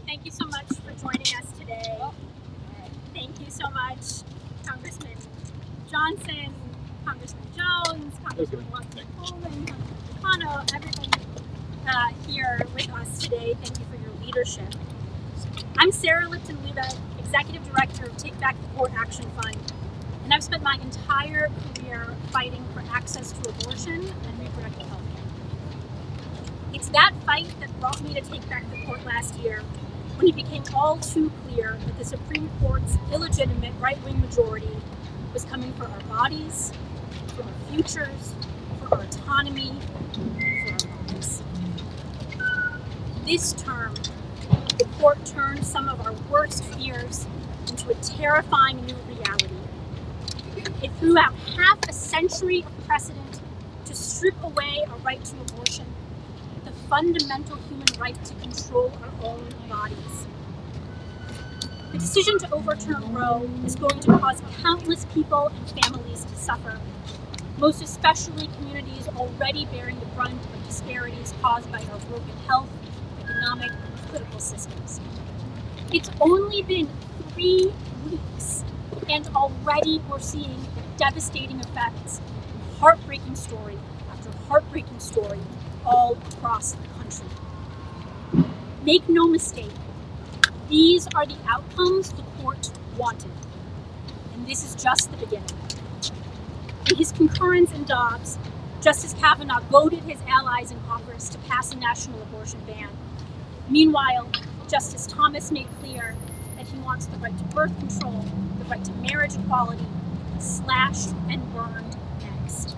Thank you so much for joining us today. Thank you so much, Congressman Johnson, Congressman Jones, Congressman Watson-Coleman, Congressman Cano, everybody here with us today. Thank you for your leadership. I'm Sarah Lipton-Luda, Executive Director of Take Back the Court Action Fund, and I've spent my entire career fighting for access to abortion and reproductive health care. It's that fight that brought me to Take Back the Court last year, when it became all too clear that the Supreme Court's illegitimate right-wing majority was coming for our bodies, for our futures, for our autonomy, and for our lives. This term, the court turned some of our worst fears into a terrifying new reality. It threw out half a century of precedent to strip away our right to abortion, the fundamental human right to control our own bodies. The decision to overturn Roe is going to cause countless people and families to suffer, most especially communities already bearing the brunt of disparities caused by our broken health, economic, and political systems. It's only been 3 weeks, and already we're seeing the devastating effects of heartbreaking story after heartbreaking story all across the country. Make no mistake, these are the outcomes the court wanted, and this is just the beginning. In his concurrence in Dobbs, Justice Kavanaugh goaded his allies in Congress to pass a national abortion ban. Meanwhile, Justice Thomas made clear that he wants the right to birth control, the right to marriage equality, slashed and burned next.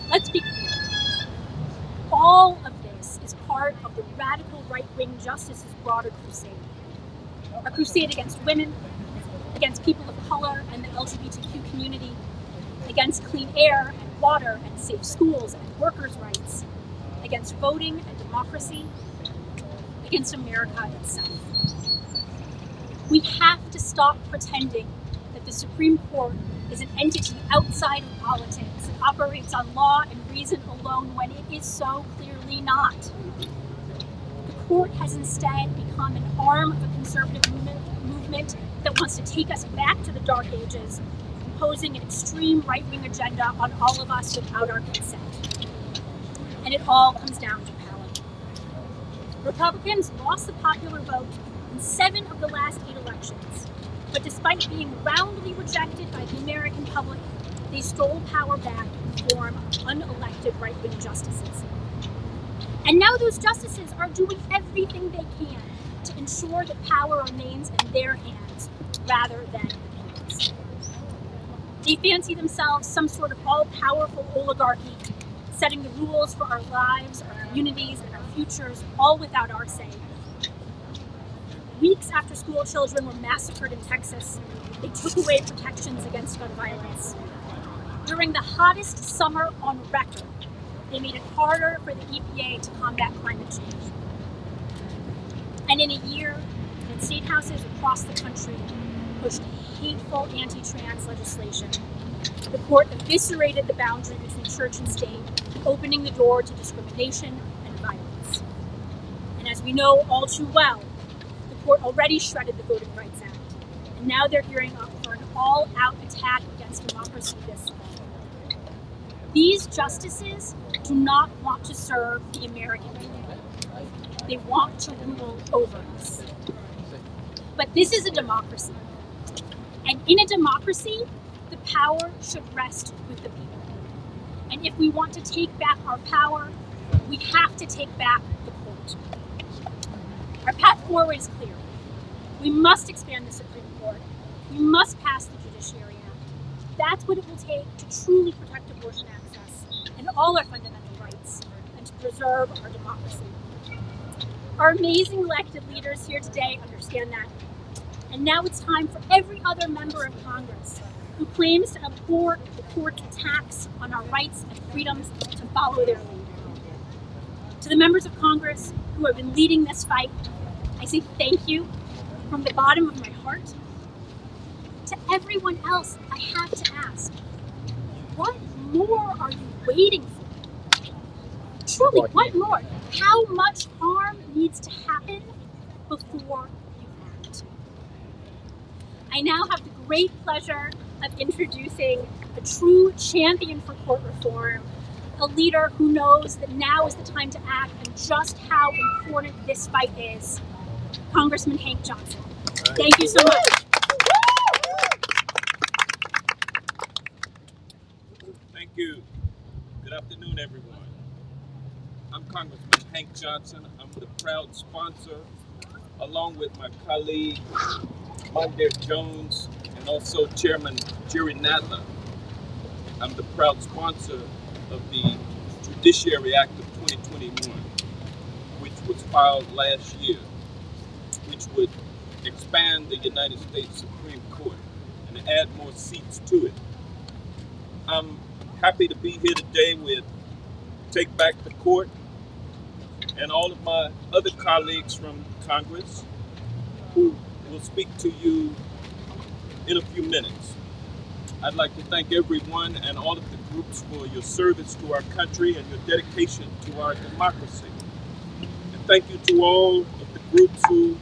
Let's be clear. All of this is part of the radical right-wing justice's broader crusade. A crusade against women, against people of color and the LGBTQ community, against clean air and water and safe schools and workers' rights, against voting and democracy, against America itself. We have to stop pretending that the Supreme Court is an entity outside of politics and operates on law and reason alone when it is so clearly not. The court has instead become an arm of a conservative movement that wants to take us back to the Dark Ages, imposing an extreme right-wing agenda on all of us without our consent. And it all comes down to power. Republicans lost the popular vote in 7 of the last 8 elections, but despite being roundly rejected by the American public, they stole power back in the form of unelected right-wing justices. And now those justices are doing everything they can to ensure that power remains in their hands rather than the people's. They fancy themselves some sort of all-powerful oligarchy, setting the rules for our lives, our communities, and our futures, all without our say. Weeks after school children were massacred in Texas, they took away protections against gun violence. During the hottest summer on record, they made it harder for the EPA to combat climate change. And in a year that state houses across the country pushed hateful anti-trans legislation, the court eviscerated the boundary between church and state, opening the door to discrimination and violence. And as we know all too well, the court already shredded the Voting Rights Act, and now they're gearing up for an all-out attack against democracy this fall. These justices do not want to serve the American people. They want to rule over us. But this is a democracy. And in a democracy, the power should rest with the people. And if we want to take back our power, we have to take back the court. Our path forward is clear. We must expand the Supreme Court. We must pass the Judiciary Act. That's what it will take to truly protect abortion access and all our fundamental rights, and to preserve our democracy. Our amazing elected leaders here today understand that. And now it's time for every other member of Congress who claims to abhor the court's attacks on our rights and freedoms to follow their lead. To the members of Congress who have been leading this fight, I say thank you from the bottom of my heart. To everyone else, I have to ask, what more are you waiting for? Truly, what more? How much harm needs to happen before you act. I now have the great pleasure of introducing a true champion for court reform, a leader who knows that now is the time to act and just how important this fight is, Congressman Hank Johnson. Thank you so much. Thank you. Good afternoon, everyone. I'm Congressman Hank Johnson. I'm the proud sponsor, along with my colleague, Mondaire Jones, and also Chairman Jerry Nadler. I'm the proud sponsor of the Judiciary Act of 2021, which was filed last year, which would expand the United States Supreme Court and add more seats to it. I'm happy to be here today with Take Back the Court and all of my other colleagues from Congress who will speak to you in a few minutes. I'd like to thank everyone and all of the groups for your service to our country and your dedication to our democracy. And thank you to all of the groups who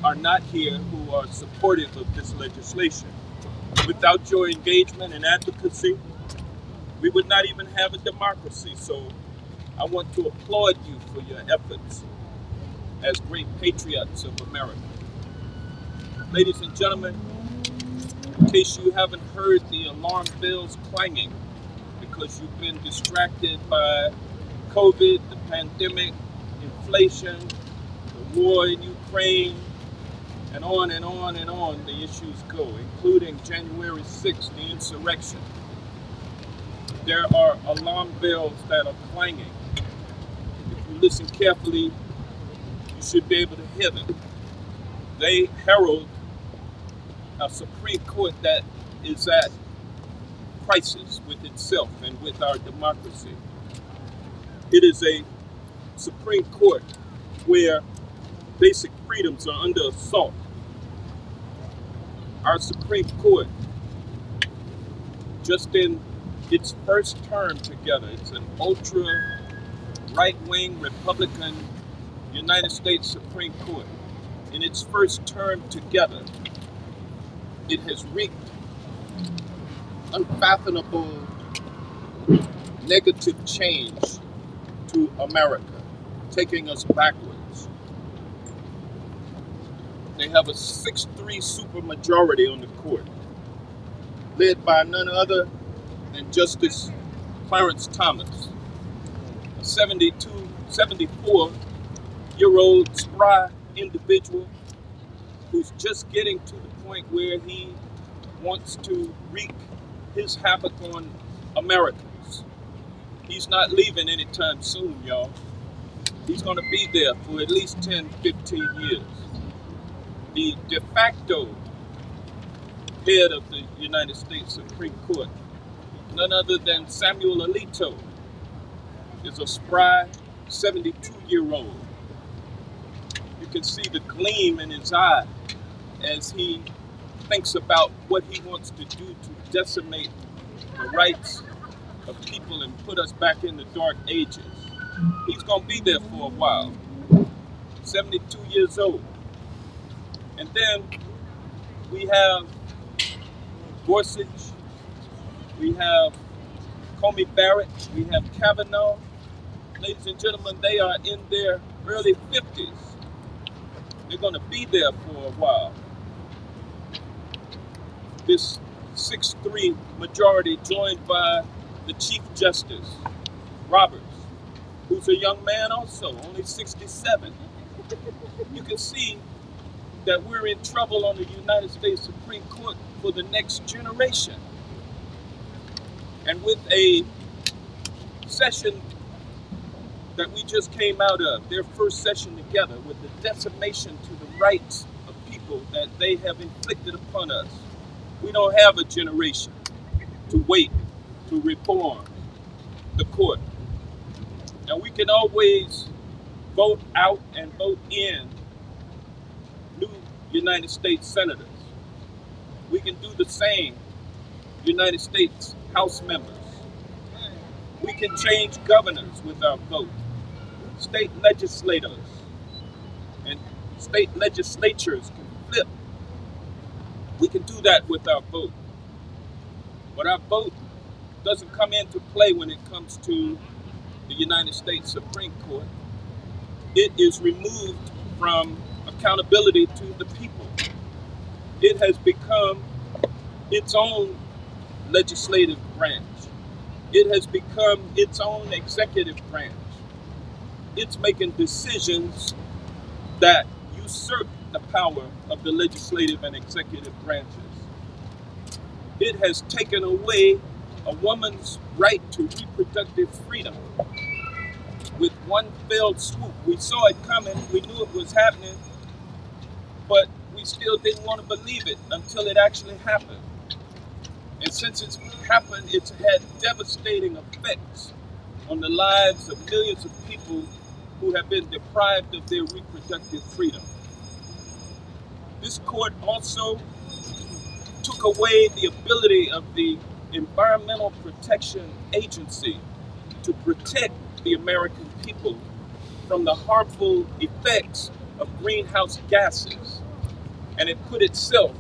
are not here, who are supportive of this legislation. Without your engagement and advocacy, we would not even have a democracy. So I want to applaud you for your efforts as great patriots of America. Ladies and gentlemen, in case you haven't heard the alarm bells clanging because you've been distracted by COVID, the pandemic, inflation, the war in Ukraine, and on and on and on the issues go, including January 6th, the insurrection. There are alarm bells that are clanging. If you listen carefully, you should be able to hear them. They herald a Supreme Court that is at crisis with itself and with our democracy. It is a Supreme Court where basic freedoms are under assault. Our Supreme Court, just in its first term together, it's an ultra right-wing Republican United States Supreme Court. In its first term together, it has wreaked unfathomable negative change to America, taking us backwards. They have a 6-3 supermajority on the court, led by none other than Justice Clarence Thomas, a 74-year-old spry individual who's just getting to the point where he wants to wreak his havoc on Americans. He's not leaving anytime soon, y'all. He's going to be there for at least 10, 15 years. The de facto head of the United States Supreme Court, none other than Samuel Alito, is a spry 72-year-old. You can see the gleam in his eye as he thinks about what he wants to do to decimate the rights of people and put us back in the dark ages. He's going to be there for a while. 72 years old. And then we have Gorsuch, we have Comey Barrett, we have Kavanaugh. Ladies and gentlemen, they are in their early 50s. They're going to be there for a while. This 6-3 majority, joined by the Chief Justice, Roberts, who's a young man also, only 67. You can see that we're in trouble on the United States Supreme Court for the next generation. And with a session that we just came out of, their first session together, with the decimation to the rights of people that they have inflicted upon us, we don't have a generation to wait to reform the court. Now, we can always vote out and vote in new United States senators. We can do the same, United States House members. We can change governors with our vote, state legislators, and state legislatures can flip. We can do that with our vote. But our vote doesn't come into play when it comes to the United States Supreme Court. It is removed from accountability to the people. It has become its own legislative branch. It has become its own executive branch. It's making decisions that usurp the power of the legislative and executive branches. It has taken away a woman's right to reproductive freedom with one fell swoop. We saw it coming, we knew it was happening, but we still didn't want to believe it until it actually happened. And since it's happened, it's had devastating effects on the lives of millions of people who have been deprived of their reproductive freedom. This court also took away the ability of the Environmental Protection Agency to protect the American people from the harmful effects of greenhouse gases. And it put itself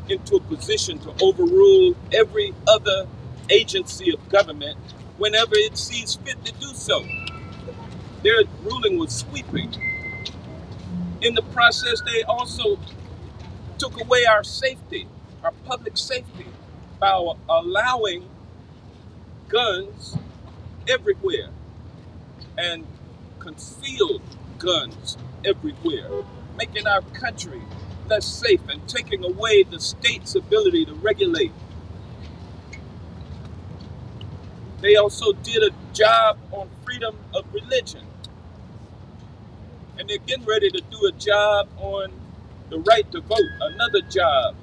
into a position to overrule every other agency of government whenever it sees fit to do so. Their ruling was sweeping. In the process, they also took away our safety, our public safety, by allowing guns everywhere and concealed guns everywhere, making our country less safe and taking away the state's ability to regulate. They also did a job on freedom of religion. And they're getting ready to do a job on the right to vote, another job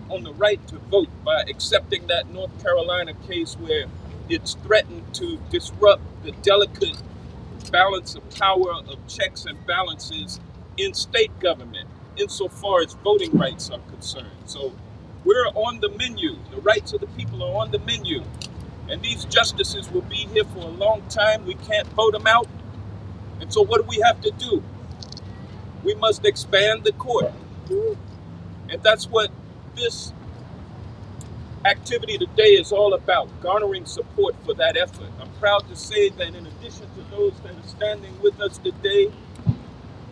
on the right to vote by accepting that North Carolina case where it's threatened to disrupt the delicate balance of power of checks and balances in state government insofar as voting rights are concerned. So we're on the menu. The rights of the people are on the menu. And these justices will be here for a long time. We can't vote them out. And so what do we have to do? We must expand the court. And that's what this activity today is all about, garnering support for that effort. I'm proud to say that in addition to those that are standing with us today,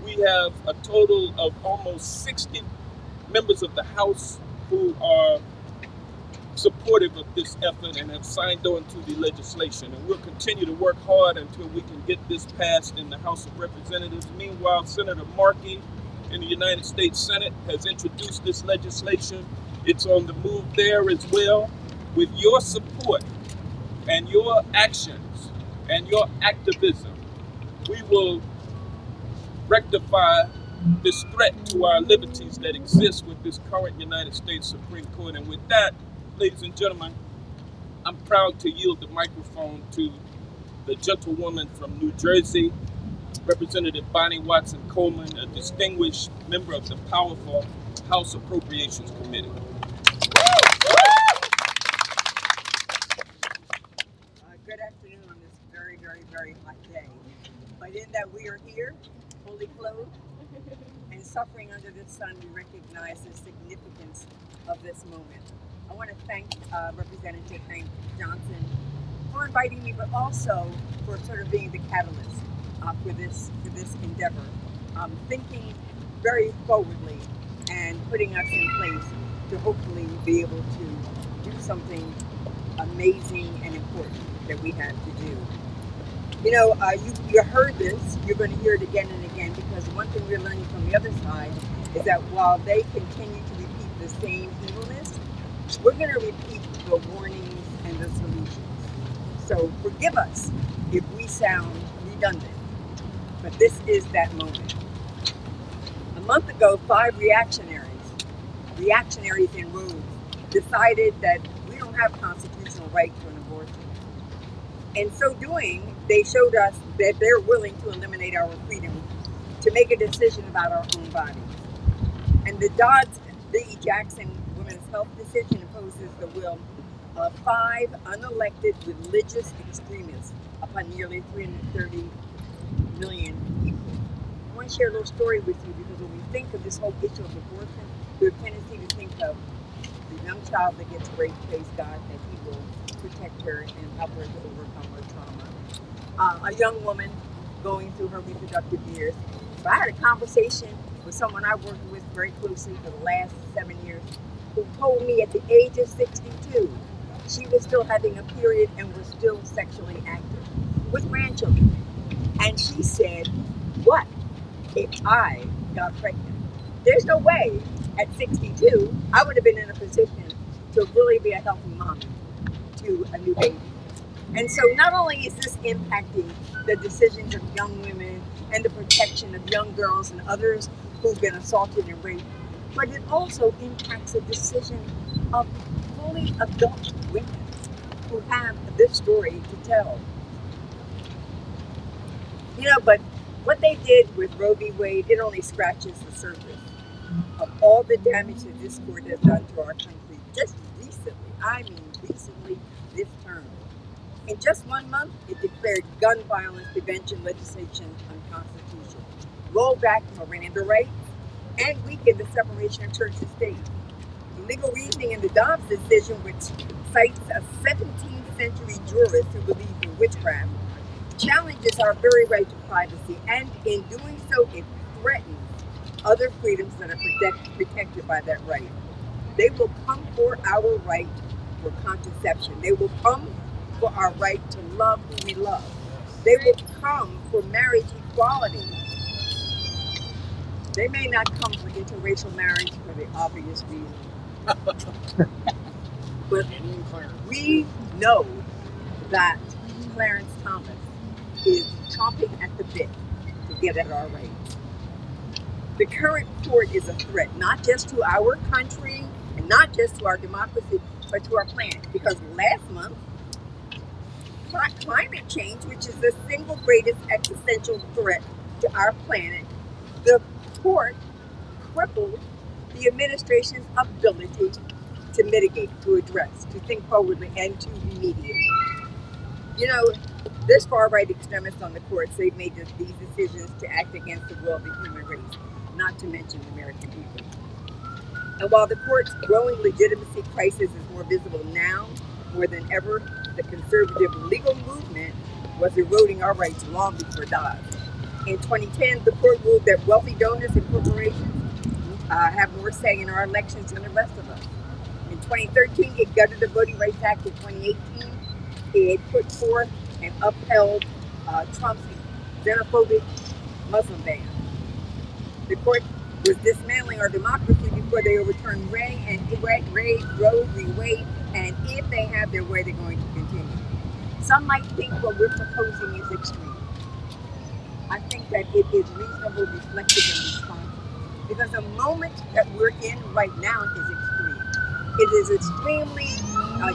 we have a total of almost 60 members of the House who are supportive of this effort and have signed on to the legislation. And we'll continue to work hard until we can get this passed in the House of Representatives. Meanwhile, Senator Markey in the United States Senate has introduced this legislation. It's on the move there as well. With your support and your actions and your activism, we will rectify this threat to our liberties that exists with this current United States Supreme Court. And with that, ladies and gentlemen, I'm proud to yield the microphone to the gentlewoman from New Jersey, Representative Bonnie Watson Coleman, a distinguished member of the powerful House Appropriations Committee. Good afternoon on this very, very, very hot day. But in that we are here, fully clothed, and suffering under the sun, we recognize the significance of this moment. I want to thank Representative Hank Johnson for inviting me, but also for sort of being the catalyst for this endeavor, thinking very forwardly and putting us in place to hopefully be able to do something amazing and important that we have to do. You know, you heard this, you're going to hear it again and again, because one thing we're learning from the other side is that while they continue to repeat the same evilness, we're going to repeat the warnings and the solutions. So forgive us if we sound redundant, but this is that moment. A month ago, 5 reactionaries in robes, decided that we don't have constitutional right to an abortion. In so doing, they showed us that they're willing to eliminate our freedom to make a decision about our own bodies. And the Dobbs v. Jackson Women's Health decision imposes the will of 5 unelected religious extremists upon nearly 330 million people. want to share a little story with you, because when we think of this whole issue of abortion, we have a tendency to think of the young child that gets raped, praise God, that He will protect her and help her to overcome her trauma. A young woman going through her reproductive years. So I had a conversation with someone I worked with very closely for the last 7 years, who told me at the age of 62, she was still having a period and was still sexually active with grandchildren. And she said, what if I got pregnant? There's no way at 62 I would have been in a position to really be a healthy mom to a new baby. And so not only is this impacting the decisions of young women and the protection of young girls and others who've been assaulted and raped, but it also impacts the decision of fully adult women who have this story to tell. But what they did with Roe v. Wade, it only scratches the surface of all the damage that this court has done to our country just recently. I mean, recently, this term. In just 1 month, it declared gun violence prevention legislation unconstitutional, rolled back Miranda rights, and weakened the separation of church and state. The legal reasoning in the Dobbs decision, which cites a 17th century jurist who believed in witchcraft, challenges our very right to privacy, and in doing so, it threatens other freedoms that are protected by that right. They will come for our right for contraception. They will come for our right to love who we love. They will come for marriage equality. They may not come for interracial marriage for the obvious reason. But we know that Clarence Thomas is chomping at the bit to get at our rights. The current court is a threat, not just to our country and not just to our democracy, but to our planet. Because last month, climate change, which is the single greatest existential threat to our planet, the court crippled the administration's ability to mitigate, to address, to think forwardly, and to remediate. This far-right extremists on the courts, they've made these decisions to act against the will of the human race, not to mention the American people. And while the court's growing legitimacy crisis is more visible now, more than ever, the conservative legal movement was eroding our rights long before Dobbs. In 2010, the court ruled that wealthy donors and corporations have more say in our elections than the rest of us. In 2013, it gutted the Voting Rights Act. In 2018, it put forth and upheld Trump's xenophobic Muslim ban. The court was dismantling our democracy before they overturned Roe v. Wade, and if they have their way, they're going to continue. Some might think what we're proposing is extreme. I think that it is reasonable, reflective, and responsible, because the moment that we're in right now is extreme. It is extremely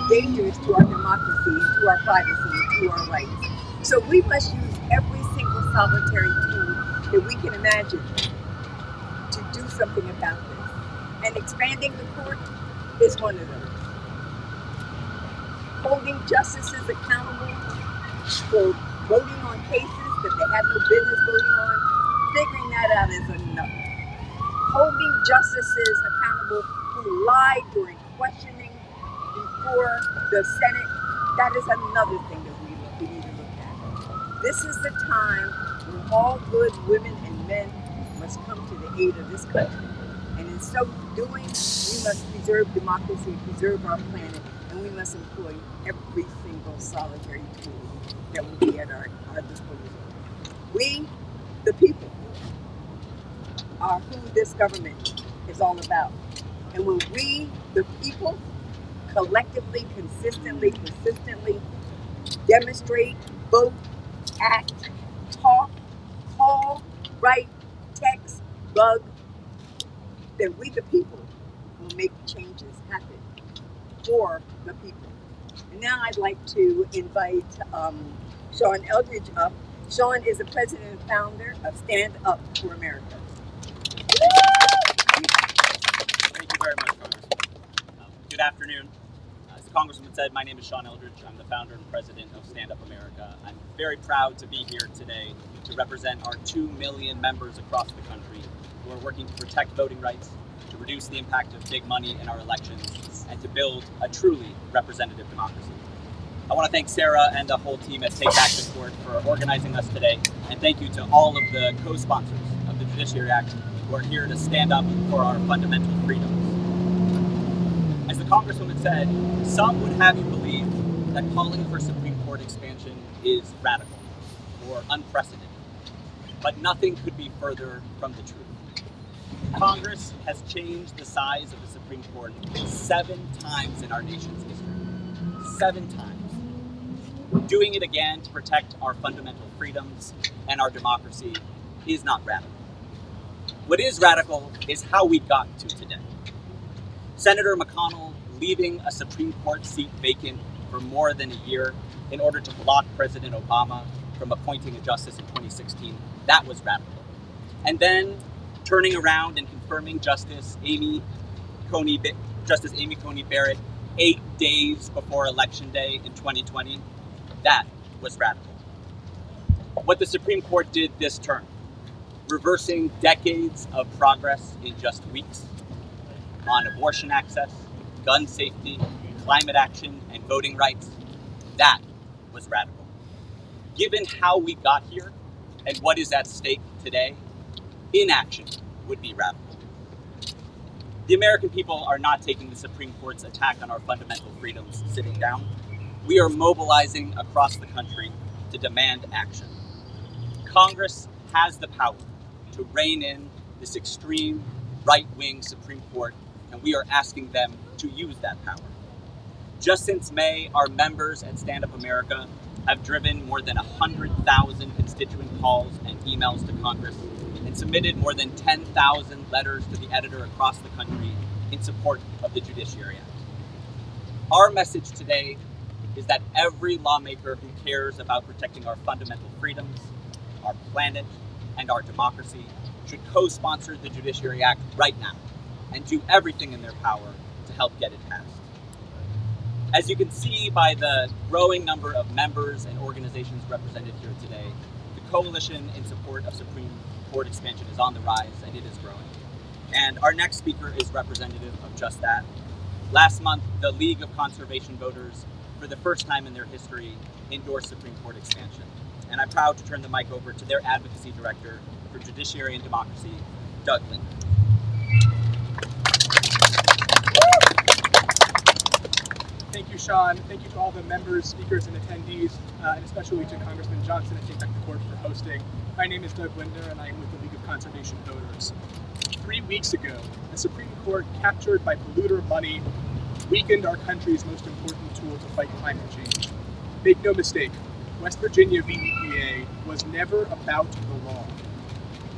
dangerous to our democracy, and to our privacy, and to our rights. So we must use every single solitary tool that we can imagine to do something about this. And expanding the court is one of those. Holding justices accountable for voting on cases that they have no business voting on, figuring that out is enough. Holding justices accountable who lied during questioning before the Senate, that is another thing that we need to look at. This is the time when all good women and men must come to the aid of this country. And in so doing, we must preserve democracy, preserve our planet, and we must employ every single solitary tool that will be at our disposal. We, the people, are who this government is all about. And when we, the people, collectively, consistently, persistently demonstrate, vote, act, talk, call, write, text, bug, then we, the people, will make changes happen for the people. And now I'd like to invite Sean Eldridge up. Sean is the president and founder of Stand Up for America. Thank you very much, Congressman. Good afternoon. It's Congressman said, my name is Sean Eldridge. I'm the founder and president of Stand Up America. I'm very proud to be here today to represent our 2 million members across the country who are working to protect voting rights, to reduce the impact of big money in our elections, and to build a truly representative democracy. I want to thank Sarah and the whole team at Take Back the Court for organizing us today, and thank you to all of the co-sponsors of the Judiciary Act who are here to stand up for our fundamental freedoms. As the Congresswoman said, some would have you believe that calling for Supreme Court expansion is radical or unprecedented, but nothing could be further from the truth. Congress has changed the size of the Supreme Court 7 times in our nation's history. 7 times. Doing it again to protect our fundamental freedoms and our democracy is not radical. What is radical is how we got to today. Senator McConnell leaving a Supreme Court seat vacant for more than a year in order to block President Obama from appointing a justice in 2016, that was radical. And then turning around and confirming Justice Amy Coney Barrett 8 days before Election Day in 2020, that was radical. What the Supreme Court did this term, reversing decades of progress in just weeks on abortion access, gun safety, climate action, and voting rights, that was radical. Given how we got here and what is at stake today, inaction would be radical. The American people are not taking the Supreme Court's attack on our fundamental freedoms sitting down. We are mobilizing across the country to demand action. Congress has the power to rein in this extreme right-wing Supreme Court, and we are asking them to use that power. Just since May, our members at Stand Up America have driven more than 100,000 constituent calls and emails to Congress and submitted more than 10,000 letters to the editor across the country in support of the Judiciary Act. Our message today is that every lawmaker who cares about protecting our fundamental freedoms, our planet, and our democracy should co-sponsor the Judiciary Act right now and do everything in their power to help get it passed. As you can see by the growing number of members and organizations represented here today, the coalition in support of Supreme Court expansion is on the rise, and it is growing. And our next speaker is representative of just that. Last month, the League of Conservation Voters, for the first time in their history, endorsed Supreme Court expansion. And I'm proud to turn the mic over to their advocacy director for Judiciary and Democracy, Doug Linder. Thank you, Sean. Thank you to all the members, speakers, and attendees, and especially to Congressman Johnson at Take Back the Court for hosting. My name is Doug Linder, and I am with the League of Conservation Voters. 3 weeks ago, the Supreme Court, captured by polluter money, weakened our country's most important tool to fight climate change. Make no mistake, West Virginia v. EPA was never about the law.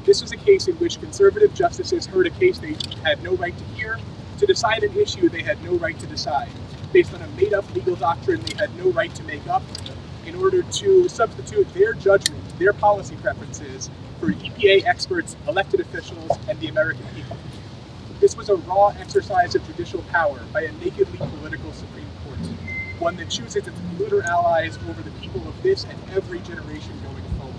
This was a case in which conservative justices heard a case they had no right to hear to decide an issue they had no right to decide, based on a made-up legal doctrine they had no right to make up, in order to substitute their judgment, their policy preferences, for EPA experts, elected officials, and the American people. This was a raw exercise of judicial power by a nakedly political Supreme Court, one that chooses its polluter allies over the people of this and every generation going forward.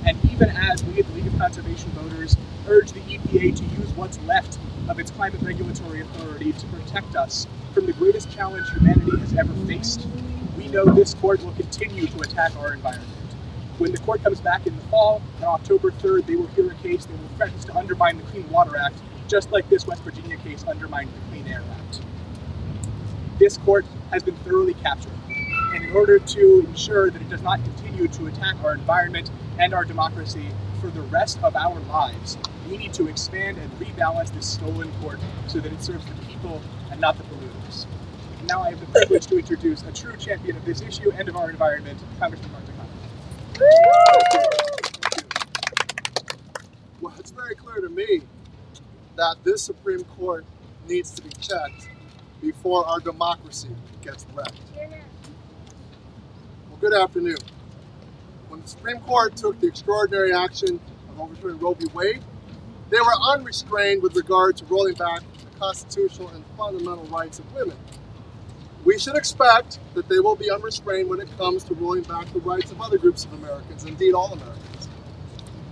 And even as we at the League of Conservation Voters urge the EPA to use what's left of its climate regulatory authority to protect us from the greatest challenge humanity has ever faced, we know this court will continue to attack our environment. When the court comes back in the fall, on October 3rd, they will hear a case that will threaten to undermine the Clean Water Act, just like this West Virginia case undermined the Clean Air Act. This court has been thoroughly captured, and in order to ensure that it does not continue to attack our environment and our democracy for the rest of our lives, we need to expand and rebalance this stolen court so that it serves the people and not the polluters. And now I have the privilege to introduce a true champion of this issue and of our environment, Congressman Mark DeConnick. Well, it's very clear to me that this Supreme Court needs to be checked before our democracy gets wrecked. Well, good afternoon. When the Supreme Court took the extraordinary action of overturning Roe v. Wade, they were unrestrained with regard to rolling back the constitutional and fundamental rights of women. We should expect that they will be unrestrained when it comes to rolling back the rights of other groups of Americans, indeed all Americans.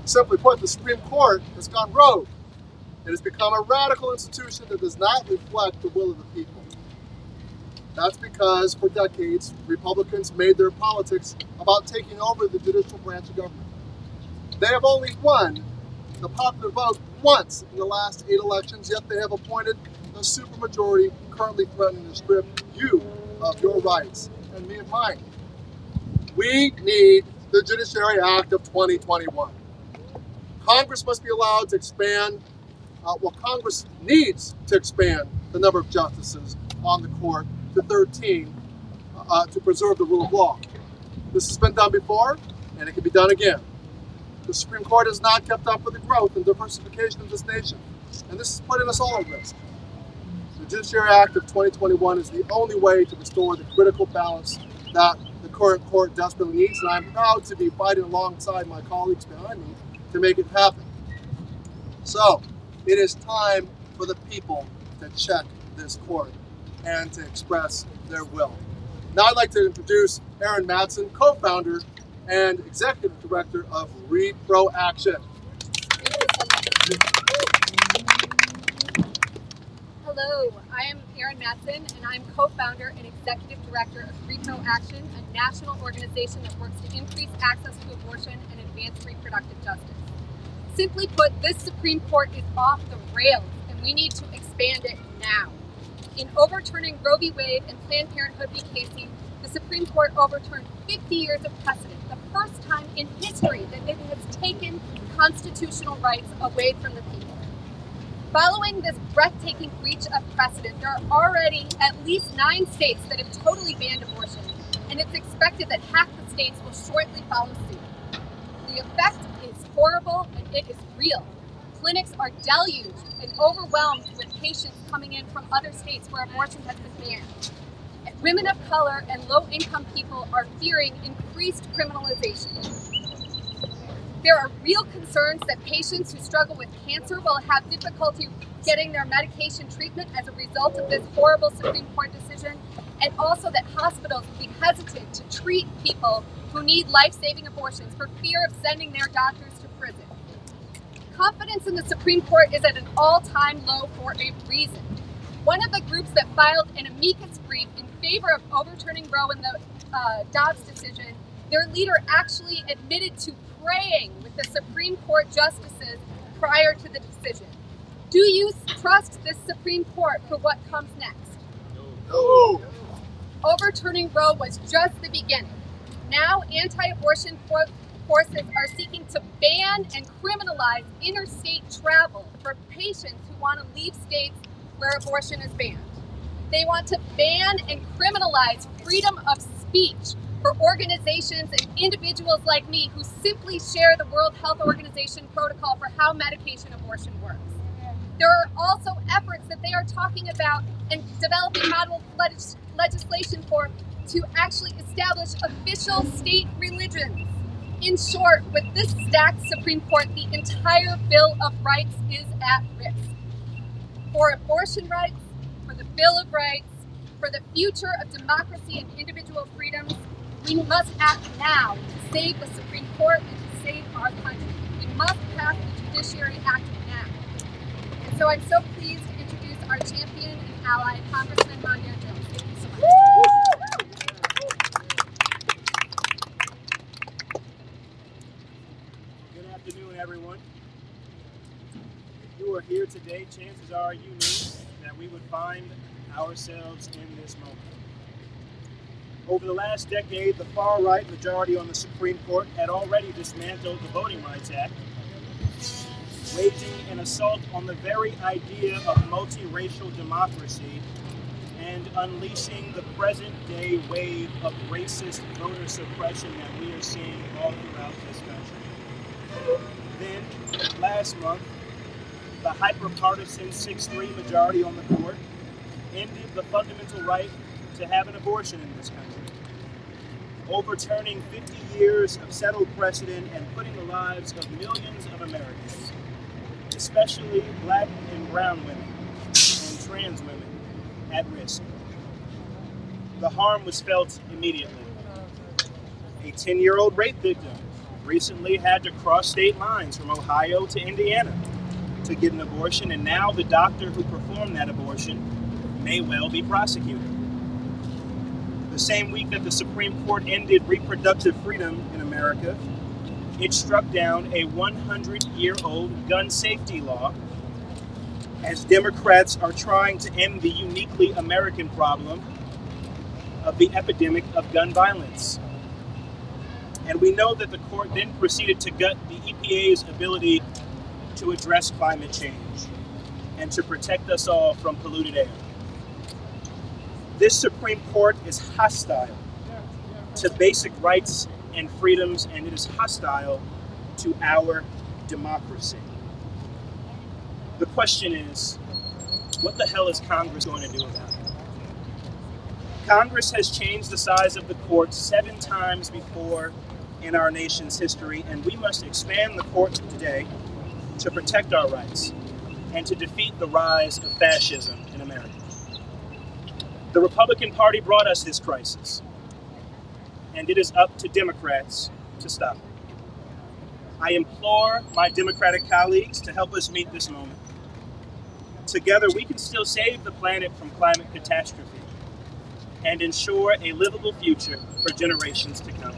Simply put, the Supreme Court has gone rogue. It has become a radical institution that does not reflect the will of the people. That's because for decades, Republicans made their politics about taking over the judicial branch of government. They have only won the popular vote once in the last 8 elections, yet they have appointed a supermajority currently threatening to strip you of your rights and me of mine. We need the Judiciary Act of 2021. Congress must be allowed to expand, Congress needs to expand the number of justices on the court to 13 to preserve the rule of law. This has been done before, and it can be done again. The Supreme Court has not kept up with the growth and diversification of this nation, and this is putting us all at risk. The Judiciary Act of 2021 is the only way to restore the critical balance that the current court desperately needs, and I'm proud to be fighting alongside my colleagues behind me to make it happen. So, it is time for the people to check this court and to express their will. Now I'd like to introduce Erin Mattson, co-founder and executive director of Repro Action. Hello, I am Erin Mattson, and I'm co-founder and executive director of Repro Action, a national organization that works to increase access to abortion and advance reproductive justice. Simply put, this Supreme Court is off the rails, and we need to expand it now. In overturning Roe v. Wade and Planned Parenthood v. Casey, the Supreme Court overturned 50 years of precedent, the first time in history that it has taken constitutional rights away from the people. Following this breathtaking breach of precedent, there are already at least 9 states that have totally banned abortion, and it's expected that half the states will shortly follow suit. The effect is horrible and it is real. Clinics are deluged and overwhelmed with patients coming in from other states where abortion has been banned. And women of color and low-income people are fearing increased criminalization. There are real concerns that patients who struggle with cancer will have difficulty getting their medication treatment as a result of this horrible Supreme Court decision, and also that hospitals will be hesitant to treat people who need life-saving abortions for fear of sending their doctors to prison. Confidence in the Supreme Court is at an all-time low for a reason. One of the groups that filed an amicus brief in favor of overturning Roe and the Dobbs decision, their leader actually admitted to praying with the Supreme Court justices prior to the decision. Do you trust this Supreme Court for what comes next? No. Overturning Roe was just the beginning. Now, anti-abortion forces are seeking to ban and criminalize interstate travel for patients who want to leave states where abortion is banned. They want to ban and criminalize freedom of speech for organizations and individuals like me who simply share the World Health Organization protocol for how medication abortion works. There are also efforts that they are talking about and developing model legislation for to actually establish official state religions. In short, with this stacked Supreme Court, the entire Bill of Rights is at risk. For abortion rights, for the Bill of Rights, for the future of democracy and individual freedoms, we must act now to save the Supreme Court and to save our country. We must pass the Judiciary Act now. And so I'm so pleased to introduce our champion and ally, Congressman Mondaire Jones. Thank you so much. Good afternoon, everyone. If you are here today, chances are you knew that we would find ourselves in this moment. Over the last decade, the far-right majority on the Supreme Court had already dismantled the Voting Rights Act, waging an assault on the very idea of multiracial democracy and unleashing the present-day wave of racist voter suppression that we are seeing all throughout this country. Then, last month, the hyper-partisan 6-3 majority on the court ended the fundamental right to have an abortion in this country, overturning 50 years of settled precedent and putting the lives of millions of Americans, especially Black and brown women and trans women, at risk. the harm was felt immediately. A 10-year-old rape victim recently had to cross state lines from Ohio to Indiana to get an abortion, and now the doctor who performed that abortion may well be prosecuted. The same week that the Supreme Court ended reproductive freedom in America, it struck down a 100-year-old gun safety law as Democrats are trying to end the uniquely American problem of the epidemic of gun violence. And we know that the court then proceeded to gut the EPA's ability to address climate change and to protect us all from polluted air. This Supreme Court is hostile to basic rights and freedoms, and it is hostile to our democracy. The question is, what the hell is Congress going to do about it? Congress has changed the size of the court 7 times before in our nation's history, and we must expand the court today to protect our rights and to defeat the rise of fascism in America. The Republican Party brought us this crisis, and it is up to Democrats to stop it. I implore my Democratic colleagues to help us meet this moment. Together, we can still save the planet from climate catastrophe and ensure a livable future for generations to come.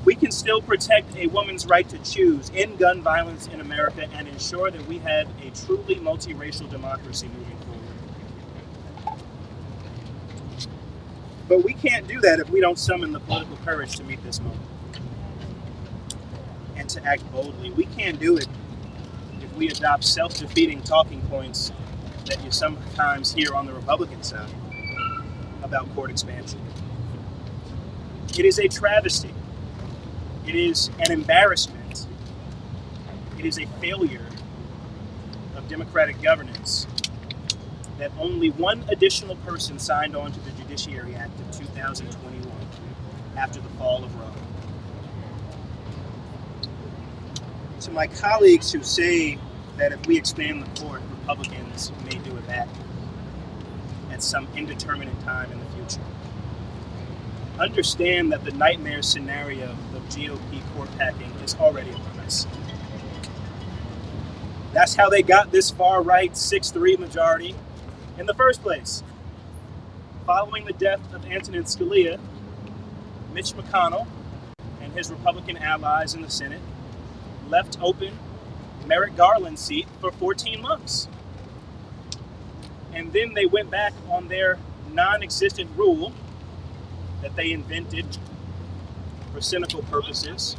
We can still protect a woman's right to choose in gun violence in America and ensure that we have a truly multiracial democracy moving forward. But we can't do that if we don't summon the political courage to meet this moment and to act boldly. We can't do it if we adopt self-defeating talking points that you sometimes hear on the Republican side about court expansion. It is a travesty. It is an embarrassment. It is a failure of democratic governance that only one additional person signed on to the Judiciary Act of 2021 after the fall of Roe. To my colleagues who say that if we expand the court, Republicans may do it back at some indeterminate time in the future. Understand that the nightmare scenario of GOP court packing is already upon us. That's how they got this far-right 6-3 majority in the first place. Following the death of Antonin Scalia, Mitch McConnell and his Republican allies in the Senate left open Merrick Garland's seat for 14 months. And then they went back on their non-existent rule that they invented for cynical purposes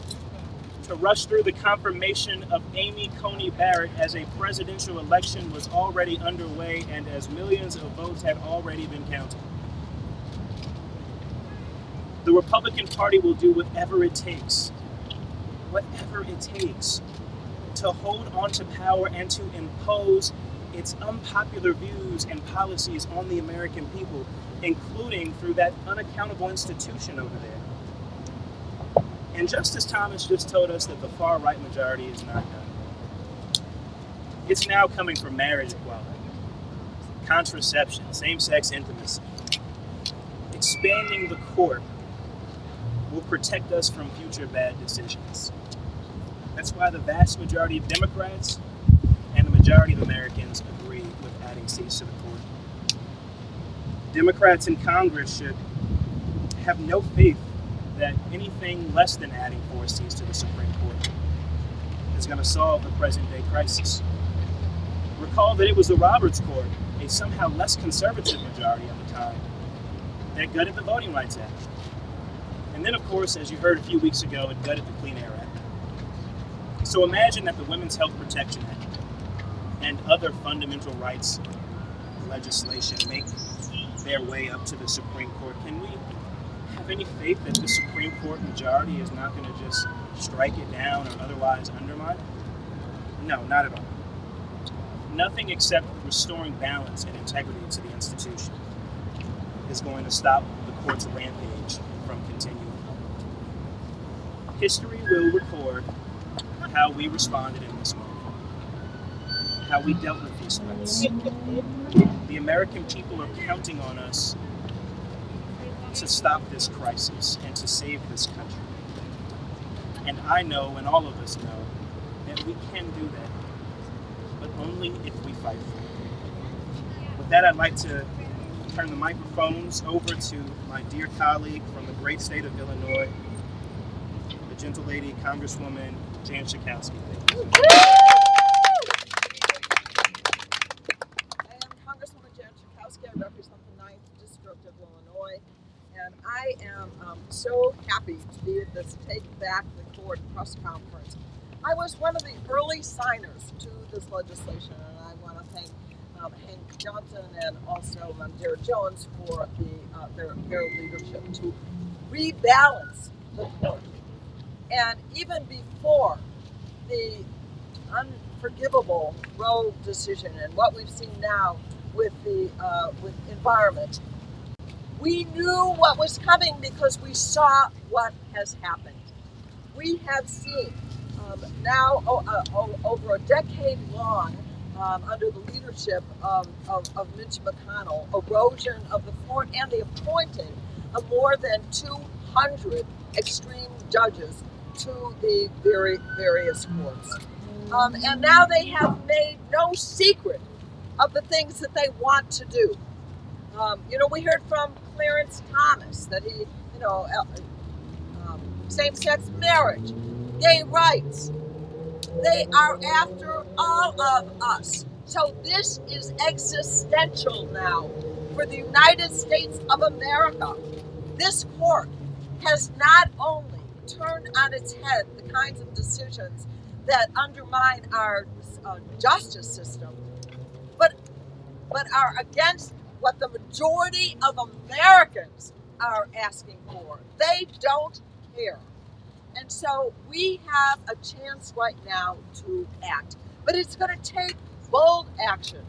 to rush through the confirmation of Amy Coney Barrett as a presidential election was already underway and as millions of votes had already been counted. The Republican Party will do whatever it takes to hold on to power and to impose its unpopular views and policies on the American people, including through that unaccountable institution over there. And Justice Thomas just told us that the far-right majority is not done. It's now coming for marriage equality, contraception, same-sex intimacy. Expanding the court will protect us from future bad decisions. That's why the vast majority of Democrats and the majority of Americans agree with adding seats to the court. Democrats in Congress should have no faith that anything less than adding 4 seats to the Supreme Court is going to solve the present-day crisis. Recall that it was the Roberts Court, a somehow less conservative majority at the time, that gutted the Voting Rights Act. And then, of course, as you heard a few weeks ago, it gutted the Clean Air Act. So imagine that the Women's Health Protection Act and other fundamental rights legislation make their way up to the Supreme Court. Can we have any faith that the Supreme Court majority is not going to just strike it down or otherwise undermine it? No, not at all. Nothing except restoring balance and integrity to the institution is going to stop the court's rampage from continuing. History will record how we responded in this moment, how we dealt with these threats. The American people are counting on us to stop this crisis and to save this country. And I know, and all of us know, that we can do that, but only if we fight for it. With that, I'd like to turn the microphones over to my dear colleague from the great state of Illinois, the gentle lady, Congresswoman Jan Schakowsky. I am Congresswoman Jan Schakowsky. I represent the 9th District of Illinois, and I am so happy to be at this Take Back the Court press conference. I was one of the early signers to this legislation, and I want to thank Hank Johnson and also Mondare Jones for their leadership to rebalance the court. And even before the unforgivable Roe decision and what we've seen now with the with environment, we knew what was coming because we saw what has happened. We have seen now over a decade long, under the leadership of Mitch McConnell, erosion of the court and the appointing of more than 200 extreme judges to the various courts. And now they have made no secret of the things that they want to do. We heard from Clarence Thomas that he, same-sex marriage, gay rights. They are after all of us. So this is existential now for the United States of America. This court has not only turned on its head the kinds of decisions that undermine our justice system, but are against what the majority of Americans are asking for. They don't care. And so we have a chance right now to act. But it's going to take bold action.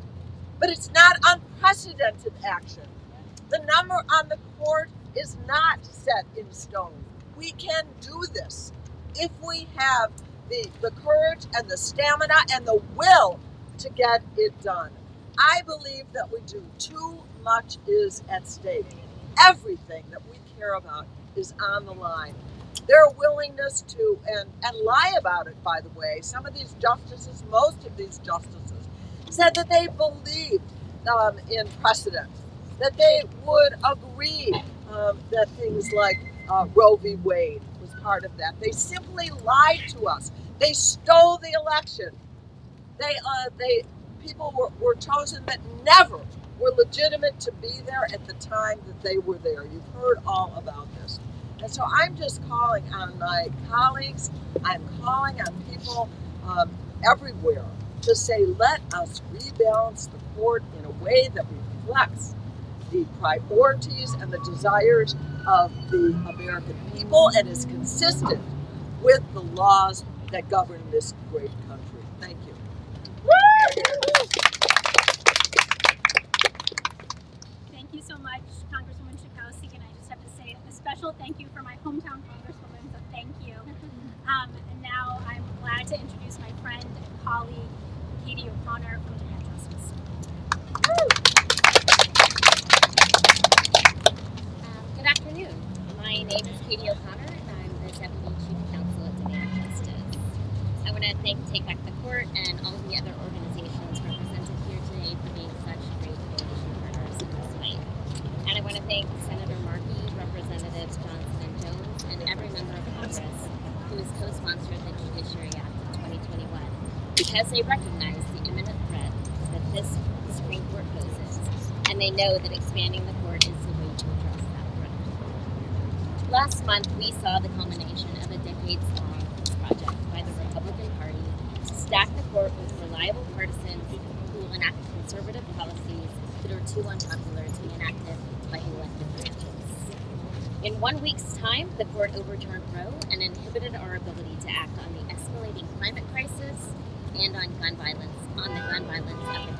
But it's not unprecedented action. The number on the court is not set in stone. We can do this if we have the courage and the stamina and the will to get it done. I believe that we do. Too much is at stake. Everything that we care about is on the line. Their willingness to, and lie about it, by the way. Some of these justices, most of these justices, said that they believed in precedent, that they would agree that things like Roe v. Wade was part of that. They simply lied to us. They stole the election. People were chosen that never were legitimate to be there at the time that they were there. You've heard all about this. And so I'm just calling on my colleagues, I'm calling on people everywhere to say, let us rebalance the court in a way that reflects the priorities and the desires of the American people and is consistent with the laws that govern this great country. Thank you. Thank you so much, Congresswoman Schakowsky, and I just have to say a special thank you for my hometown congresswoman, so thank you. And now I'm glad to introduce my friend and colleague, Katie O'Connor from the Net Justice. Good afternoon. My name is Katie O'Connor, and I'm the Deputy Chief Counsel at Demand Justice. I want to thank Take Back the Court and all the other organizations represented here today for being such great coalition partners in this fight. And I want to thank Senator Markey, Representatives Johnson and Jones, and every member of Congress who has co-sponsored the Judiciary Act of 2021, because they recognize the imminent threat that this Supreme Court poses, and they know that expanding the court is the way to address that threat. Last month, we saw the culmination of a decades-long project by the Republican Party to stack the court with reliable partisans who will enact conservative policies that are too unpopular to be enacted by elected branches. In 1 week's time, the court overturned Roe and inhibited our ability to act on the escalating climate crisis and on the gun violence epidemic.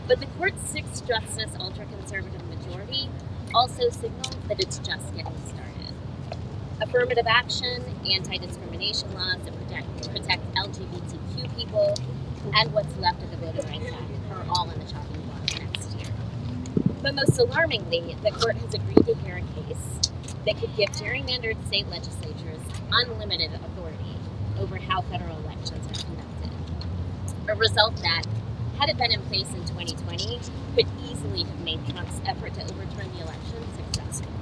But the court's 6-justice ultra-conservative majority also signaled that it's just getting started. Affirmative action, anti-discrimination laws that protect LGBTQ people, and what's left of the Voting Rights Act are all in the chopping block next year. But most alarmingly, the court has agreed to hear a case that could give gerrymandered state legislatures unlimited authority over how federal elections are conducted. A result that, had it been in place in 2020, could easily have made Trump's effort to overturn the election successful.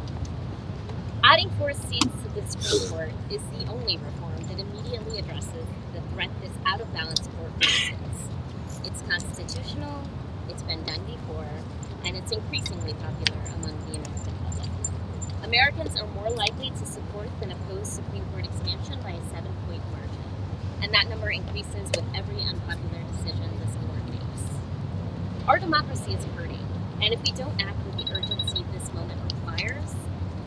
Adding 4 seats to the Supreme Court is the only reform that immediately addresses the threat this out-of-balance court faces. It's constitutional, it's been done before, and it's increasingly popular among the American public. Americans are more likely to support than oppose Supreme Court expansion by a 7-point margin, and that number increases with every unpopular decision this court makes. Our democracy is hurting, and if we don't act with the urgency this moment requires,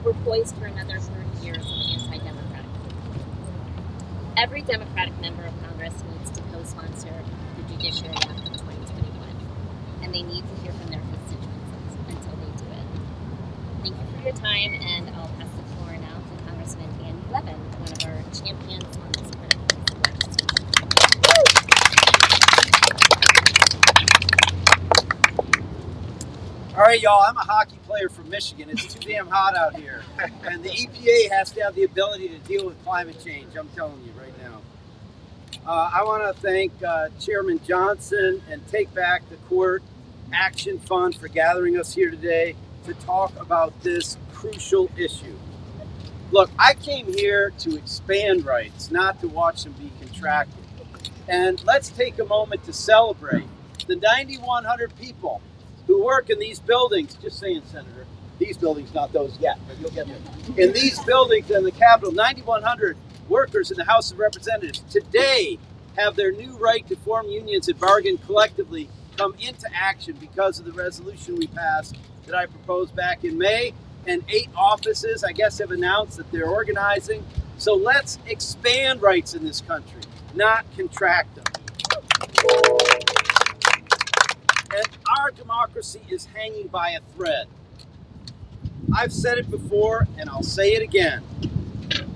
we're poised for another 30 years of anti-democratic rule. Every Democratic member of Congress needs to co-sponsor the Judiciary Act of 2021, and they need to hear from their constituents until they do it. Thank you for your time, and I'll pass the floor now to Congressman Andy Levin, one of our champions on this critical piece of legislation. All right, y'all, I'm a hockey player from Michigan. It's too damn hot out here. And the EPA has to have the ability to deal with climate change, I'm telling you right now. I want to thank Chairman Johnson and Take Back the Court Action Fund for gathering us here today to talk about this crucial issue. Look, I came here to expand rights, not to watch them be contracted. And let's take a moment to celebrate the 9,100 people who work in these buildings. Just saying, Senator, these buildings, not those yet, but you'll get there. In these buildings in the Capitol, 9,100 workers in the House of Representatives today have their new right to form unions and bargain collectively come into action because of the resolution we passed that I proposed back in May. And 8 offices, I guess, have announced that they're organizing. So let's expand rights in this country, not contract them. And our democracy is hanging by a thread. I've said it before, and I'll say it again.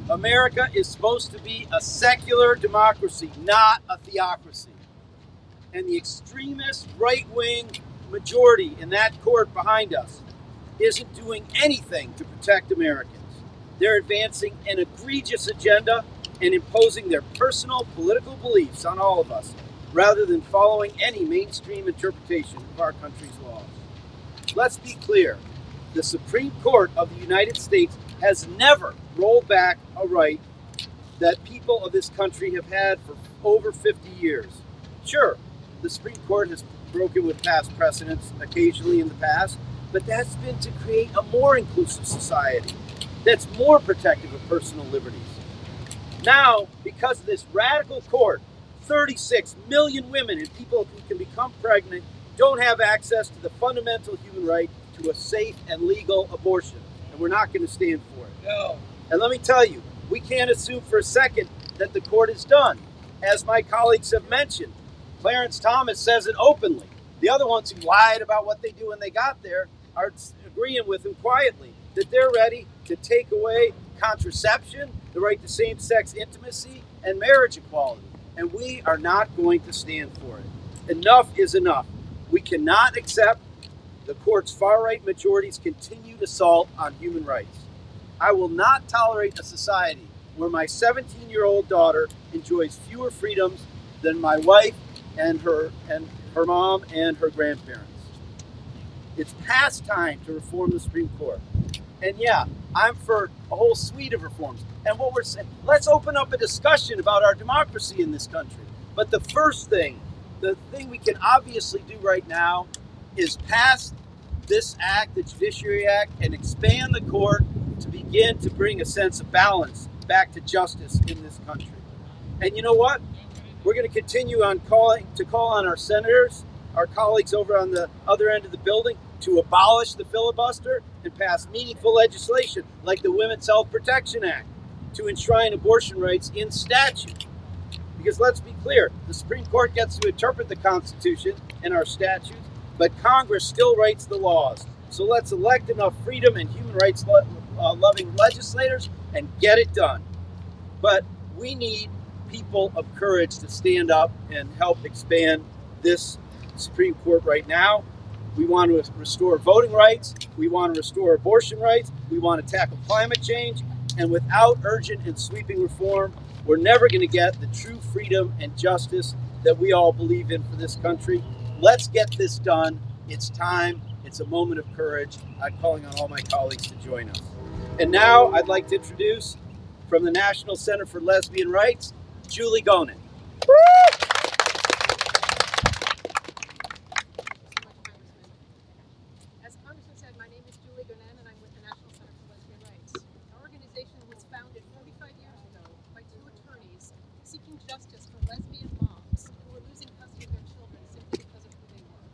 America is supposed to be a secular democracy, not a theocracy. And the extremist right-wing majority in that court behind us isn't doing anything to protect Americans. They're advancing an egregious agenda and imposing their personal political beliefs on all of us, rather than following any mainstream interpretation of our country's laws. Let's be clear. The Supreme Court of the United States has never rolled back a right that people of this country have had for over 50 years. Sure, the Supreme Court has broken with past precedents occasionally in the past, but that's been to create a more inclusive society that's more protective of personal liberties. Now, because of this radical court, 36 million women and people who can become pregnant don't have access to the fundamental human right to a safe and legal abortion. And we're not going to stand for it. No. And let me tell you, we can't assume for a second that the court is done. As my colleagues have mentioned, Clarence Thomas says it openly. The other ones who lied about what they do when they got there are agreeing with him quietly that they're ready to take away contraception, the right to same-sex intimacy, and marriage equality. And we are not going to stand for it. Enough is enough. We cannot accept the court's far-right majority's continued assault on human rights. I will not tolerate a society where my 17-year-old daughter enjoys fewer freedoms than my wife and her mom and her grandparents. It's past time to reform the Supreme Court. And yeah, I'm for a whole suite of reforms. And what we're saying, let's open up a discussion about our democracy in this country. But the first thing, the thing we can obviously do right now is pass this act, the Judiciary Act, and expand the court to begin to bring a sense of balance back to justice in this country. And you know what? We're going to continue on call on our senators, our colleagues over on the other end of the building, to abolish the filibuster and pass meaningful legislation like the Women's Health Protection Act to enshrine abortion rights in statute. Because let's be clear, the Supreme Court gets to interpret the Constitution and our statutes, but Congress still writes the laws. So let's elect enough freedom and human rights loving legislators and get it done. But we need people of courage to stand up and help expand this Supreme Court right now. We want to restore voting rights. We want to restore abortion rights. We want to tackle climate change. And without urgent and sweeping reform, we're never going to get the true freedom and justice that we all believe in for this country. Let's get this done. It's time. It's a moment of courage. I'm calling on all my colleagues to join us. And now I'd like to introduce, from the National Center for Lesbian Rights, Julie Gonin. As Congressman said, my name is Julie Gonin, and I'm with the National Center for Lesbian Rights. Our organization was founded 45 years ago by two attorneys seeking justice for lesbian moms who were losing custody of their children simply because of who they were.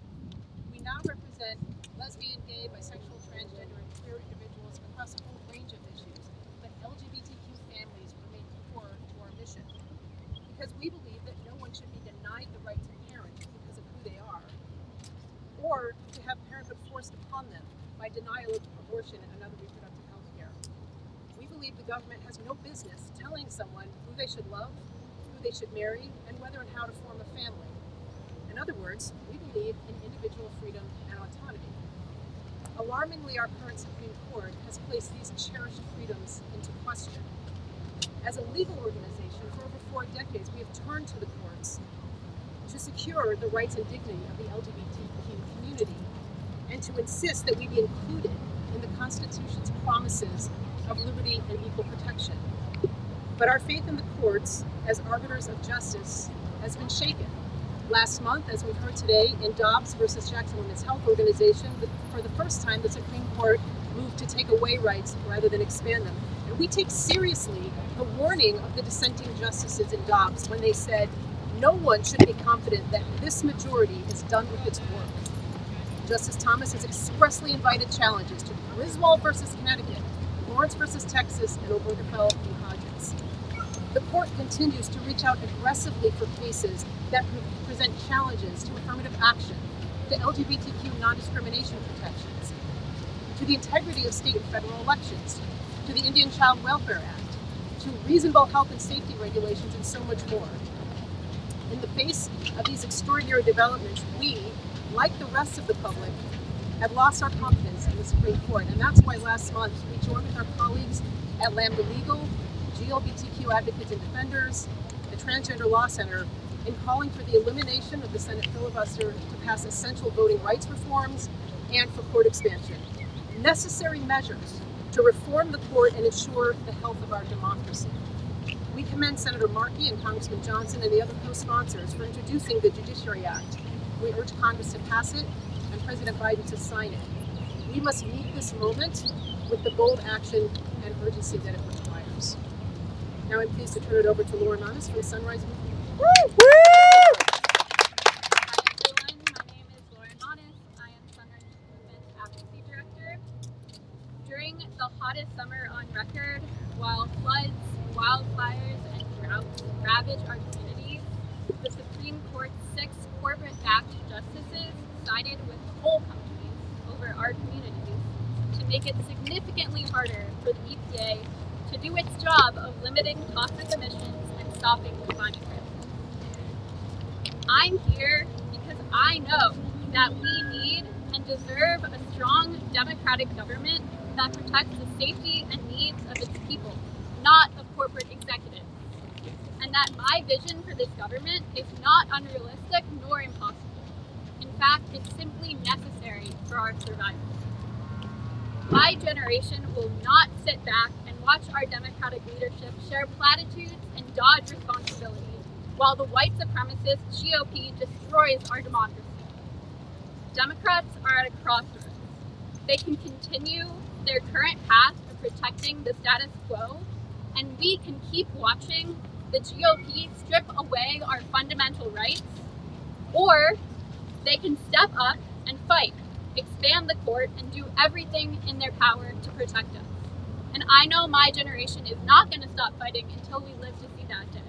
We now represent lesbian, gay, bisexual, transgender, and queer individuals across a whole range of issues, but LGBTQ families remain core to our mission. Because we believe that no one should be denied the right to parent because of who they are, or to have parenthood forced upon them by denial of abortion and other reproductive health care. We believe the government has no business telling someone who they should love, who they should marry, and whether and how to form a family. In other words, we believe in individual freedom and autonomy. Alarmingly, our current Supreme Court has placed these cherished freedoms into question. As a legal organization, for over 4 decades, we have turned to the courts to secure the rights and dignity of the LGBTQ community and to insist that we be included in the Constitution's promises of liberty and equal protection. But our faith in the courts as arbiters of justice has been shaken. Last month, as we've heard today, in Dobbs versus Jackson Women's Health Organization, for the first time, the Supreme Court moved to take away rights rather than expand them. And we take seriously the warning of the dissenting justices in Dobbs when they said, no one should be confident that this majority is done with its work. Justice Thomas has expressly invited challenges to Griswold versus Connecticut, Lawrence versus Texas, and Obergefell v. Hodges. The court continues to reach out aggressively for cases that present challenges to affirmative action, to LGBTQ non-discrimination protections, to the integrity of state and federal elections, to the Indian Child Welfare Act, to reasonable health and safety regulations, and so much more. In the face of these extraordinary developments, we, like the rest of the public, have lost our confidence in the Supreme Court. And that's why last month we joined with our colleagues at Lambda Legal, GLBTQ Advocates and Defenders, the Transgender Law Center, in calling for the elimination of the Senate filibuster to pass essential voting rights reforms and for court expansion. Necessary measures to reform the court and ensure the health of our democracy. We commend Senator Markey and Congressman Johnson and the other co-sponsors for introducing the Judiciary Act. We urge Congress to pass it and President Biden to sign it. We must meet this moment with the bold action and urgency that it requires. Now I'm pleased to turn it over to Lauren Manis from Sunrise Movement. Hi everyone, my name is Lauren Manis. I am Sunrise Movement's Advocacy Director. During the hottest summer on record, while floods, wildfires, and droughts ravage our communities, the Supreme Court's 6 corporate-backed justices sided with coal companies over our communities to make it significantly harder for the EPA to do its job of limiting toxic emissions and stopping climate risk. I'm here because I know that we need and deserve a strong democratic government that protects the safety and needs of its people, not of corporate executives. And that my vision for this government is not unrealistic nor impossible. In fact, it's simply necessary for our survival. My generation will not sit back and watch our Democratic leadership share platitudes and dodge responsibility while the white supremacist GOP destroys our democracy. Democrats are at a crossroads. They can continue their current path of protecting the status quo, and we can keep watching the GOP strip away our fundamental rights, or they can step up and fight, expand the court, and do everything in their power to protect us. And I know my generation is not going to stop fighting until we live to see that day.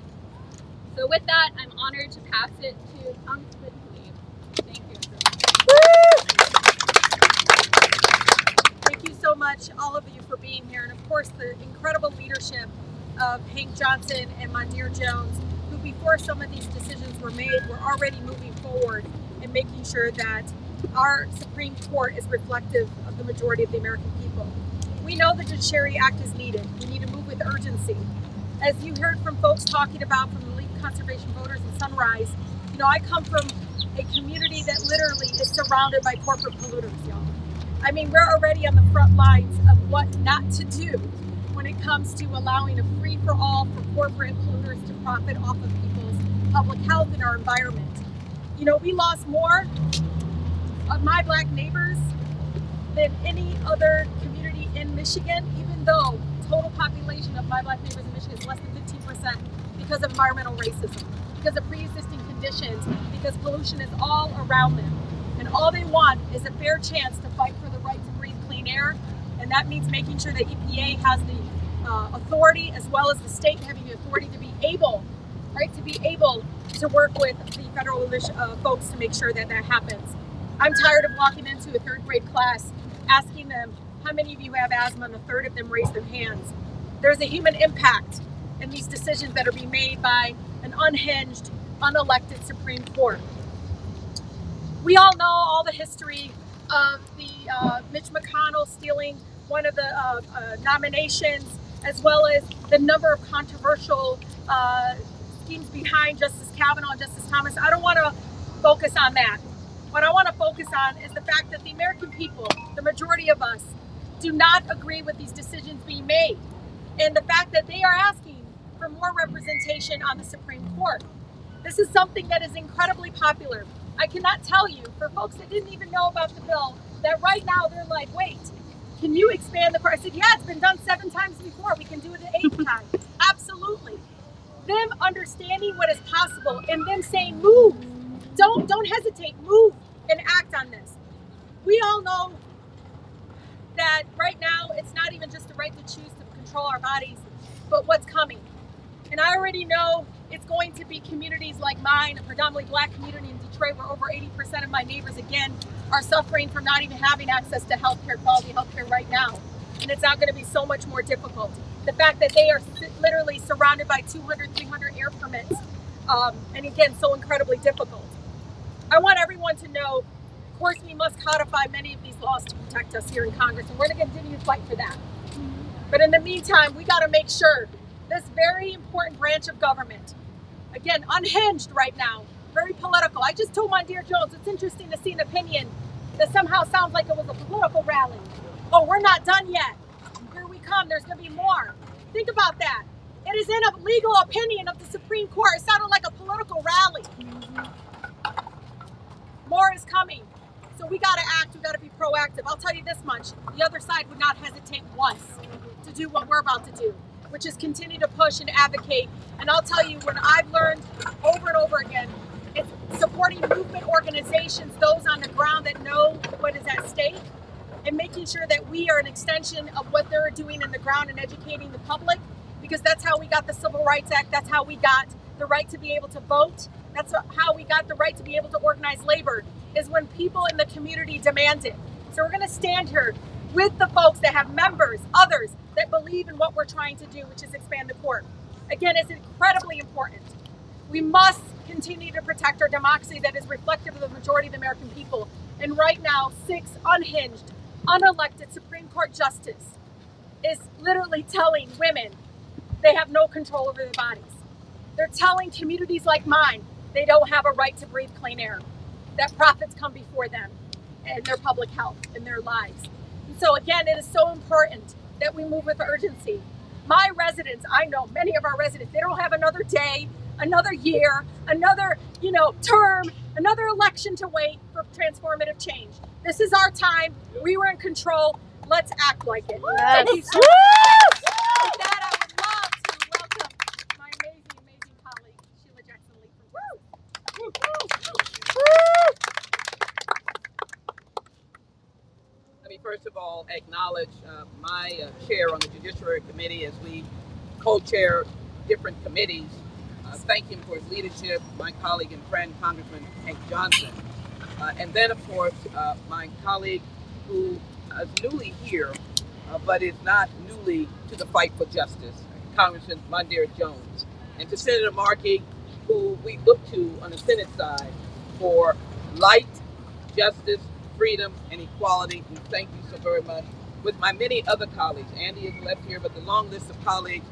So with that, I'm honored to pass it to Congressman Khalid. Thank you. Thank you so much, all of you, for being here, and of course the incredible leadership of Hank Johnson and Mondir Jones, who before some of these decisions were made, were already moving forward and making sure that our Supreme Court is reflective of the majority of the American people. We know the Judiciary Act is needed. We need to move with urgency. As you heard from folks talking about from the League of Conservation Voters and Sunrise, you know, I come from a community that literally is surrounded by corporate polluters, y'all. I mean, we're already on the front lines of what not to do when it comes to allowing a free-for-all for corporate polluters to profit off of people's public health and our environment. You know, we lost more of my Black neighbors than any other community in Michigan, even though total population of my Black neighbors in Michigan is less than 15% because of environmental racism, because of pre-existing conditions, because pollution is all around them. And all they want is a fair chance to fight for the right to breathe clean air. And that means making sure that EPA has the authority, as well as the state having the authority to be able, right, to work with the federal folks to make sure that that happens. I'm tired of walking into a third grade class, asking them, how many of you have asthma, and a third of them raise their hands. There's a human impact in these decisions that are being made by an unhinged, unelected Supreme Court. We all know all the history of the Mitch McConnell stealing one of the nominations, as well as the number of controversial schemes behind Justice Kavanaugh and Justice Thomas. I don't want to focus on that. What I want to focus on is the fact that the American people, the majority of us, do not agree with these decisions being made. And the fact that they are asking for more representation on the Supreme Court. This is something that is incredibly popular. I cannot tell you, for folks that didn't even know about the bill, that right now they're like, wait, can you expand the court? I said, yeah, it's been done 7 times before. We can do it the 8th time. Absolutely. Them understanding what is possible and them saying, move. Don't hesitate. Move and act on this. We all know that right now it's not even just the right to choose to control our bodies, but what's coming. And I already know it's going to be communities like mine, a predominantly Black community in Detroit, where over 80% of my neighbors, again, are suffering from not even having access to healthcare, quality healthcare right now. And it's now going to be so much more difficult. The fact that they are literally surrounded by 200, 300 air permits, and again, so incredibly difficult. I want everyone to know, of course, we must codify many of these laws to protect us here in Congress, and we're going to continue to fight for that. But in the meantime, we got to make sure this very important branch of government, again, unhinged right now, very political. I just told Mondeir Jones, it's interesting to see an opinion that somehow sounds like it was a political rally. Oh, we're not done yet. Here we come. There's going to be more. Think about that. It is in a legal opinion of the Supreme Court. It sounded like a political rally. More is coming. So we got to act. We got to be proactive. I'll tell you this much. The other side would not hesitate once to do what we're about to do, which is continue to push and advocate. And I'll tell you, what I've learned over and over again, it's supporting movement organizations, those on the ground that know what is at stake, and making sure that we are an extension of what they're doing in the ground and educating the public, because that's how we got the Civil Rights Act. That's how we got the right to be able to vote. That's how we got the right to be able to organize labor, is when people in the community demand it. So we're going to stand here with the folks that have members, others that believe in what we're trying to do, which is expand the court. Again, it's incredibly important. We must continue to protect our democracy that is reflective of the majority of the American people. And right now, 6 unhinged, unelected Supreme Court justice is literally telling women they have no control over their bodies. They're telling communities like mine they don't have a right to breathe clean air, that profits come before them and their public health and their lives. And so again, it is so important that we move with urgency. My residents, I know many of our residents, they don't have another day, another year, another term, another election to wait for transformative change. This is our time. We were in control. Let's act like it. Yes. Thank you so much. With that, I would love to welcome my amazing colleague, Sheila Jackson-Lee from Let me first of all acknowledge my chair on the Judiciary Committee as we co-chair different committees. Thank him for his leadership, my colleague and friend, Congressman Hank Johnson. And then, of course, my colleague who is newly here, but is not newly to the fight for justice, Congressman Mondeir Jones. And to Senator Markey, who we look to on the Senate side for light, justice, freedom, and equality. And thank you so very much. With my many other colleagues, Andy is left here, but the long list of colleagues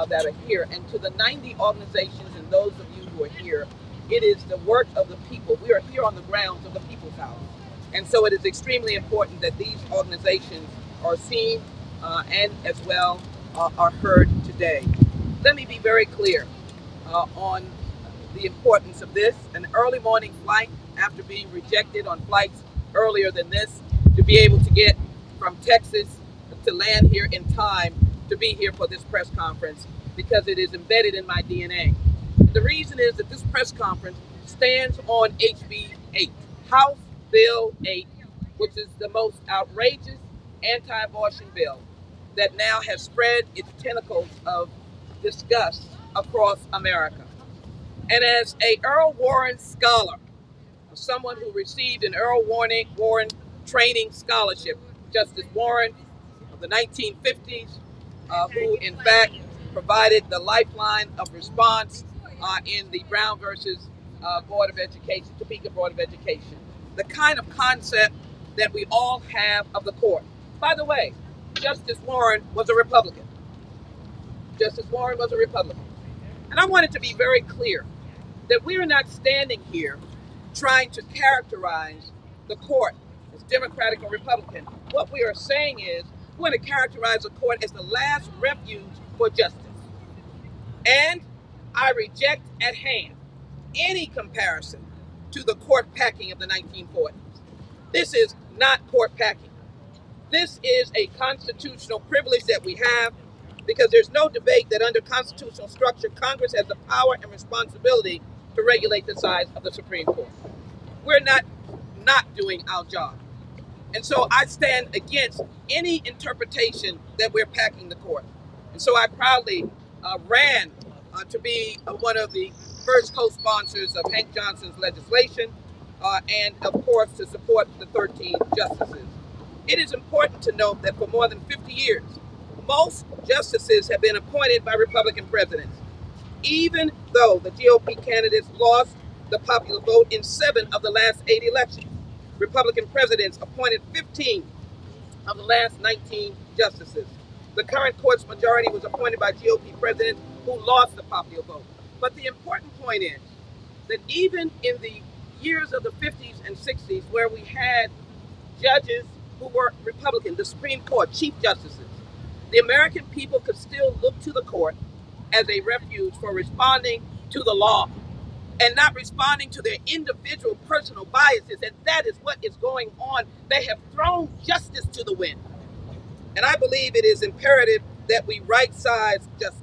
that are here, and to the 90 organizations and those of you who are here, it is the work of the people. We are here on the grounds of the People's House. And so it is extremely important that these organizations are seen and as well are heard today. Let me be very clear on the importance of this. An early morning flight after being rejected on flights earlier than this, to be able to get from Texas to land here in time to be here for this press conference, because it is embedded in my DNA. The reason is that this press conference stands on HB 8, House Bill 8, which is the most outrageous anti-abortion bill that now has spread its tentacles of disgust across America. And as a Earl Warren scholar, someone who received an Earl Warren training scholarship, Justice Warren of the 1950s, who in fact provided the lifeline of response in the Brown versus Board of Education, Topeka Board of Education. The kind of concept that we all have of the court. By the way, Justice Warren was a Republican. Justice Warren was a Republican. And I wanted to be very clear that we are not standing here trying to characterize the court as Democratic or Republican. What we are saying is we want to characterize the court as the last refuge for justice. And I reject at hand any comparison to the court packing of the 1940s. This is not court packing. This is a constitutional privilege that we have, because there's no debate that under constitutional structure, Congress has the power and responsibility to regulate the size of the Supreme Court. We're not doing our job. And so I stand against any interpretation that we're packing the court. And so I proudly ran to be one of the first co-sponsors of Hank Johnson's legislation, and of course to support the 13 justices. It is important to note that for more than 50 years, most justices have been appointed by Republican presidents, even though the GOP candidates lost the popular vote in 7 of the last 8 elections. Republican presidents appointed 15 of the last 19 justices. The current court's majority was appointed by GOP presidents who lost the popular vote. But the important point is that even in the years of the 50s and 60s, where we had judges who were Republican, the Supreme Court, chief justices, the American people could still look to the court as a refuge for responding to the law and not responding to their individual personal biases. And that is what is going on. They have thrown justice to the wind. And I believe it is imperative that we right-size justice.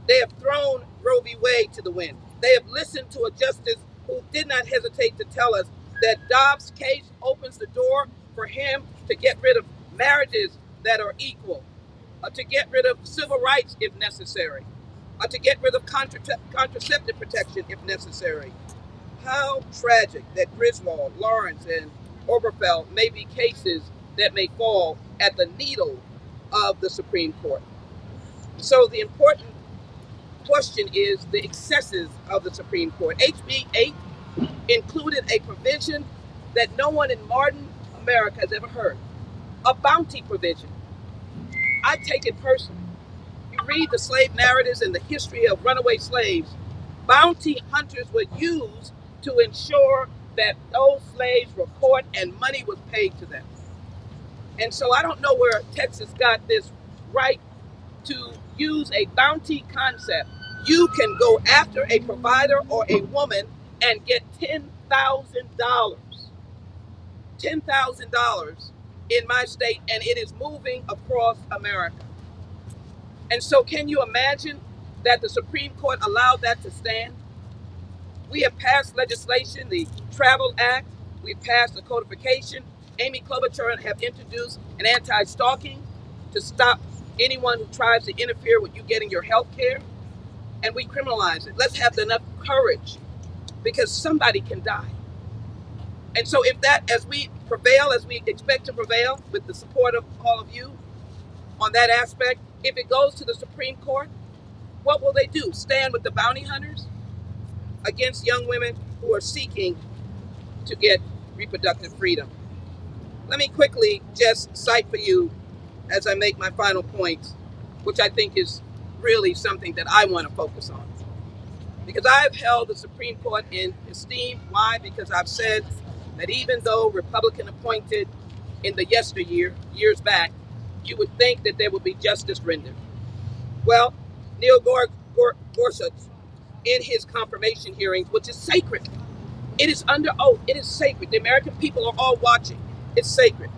They have thrown Roe v. Wade to the wind. They have listened to a justice who did not hesitate to tell us that Dobbs' case opens the door for him to get rid of marriages that are equal, to get rid of civil rights if necessary, to get rid of contraceptive protection if necessary. How tragic that Griswold, Lawrence, and Obergefell may be cases that may fall at the needle of the Supreme Court. So the important question is the excesses of the Supreme Court. HB 8 included a provision that no one in modern America has ever heard, a bounty provision. I take it personally. You read the slave narratives and the history of runaway slaves, bounty hunters were used to ensure that those slaves were caught and money was paid to them. And so I don't know where Texas got this right to use a bounty concept. You can go after a provider or a woman and get $10,000. $10,000 in my state, and it is moving across America. And so can you imagine that the Supreme Court allowed that to stand? We have passed legislation, the Travel Act, we've passed the codification. Amy Klobuchar have introduced an anti-stalking to stop anyone who tries to interfere with you getting your health care, and we criminalize it. Let's have enough courage, because somebody can die. And so if that, as we prevail, as we expect to prevail with the support of all of you on that aspect, if it goes to the Supreme Court, what will they do? Stand with the bounty hunters against young women who are seeking to get reproductive freedom. Let me quickly just cite for you, as I make my final points, which I think is really something that I want to focus on. Because I've held the Supreme Court in esteem. Why? Because I've said that even though Republican appointed in the yesteryear, years back, you would think that there would be justice rendered. Well, Neil Gorsuch, in his confirmation hearings, which is sacred, it is under oath, it is sacred. The American people are all watching. It's sacred.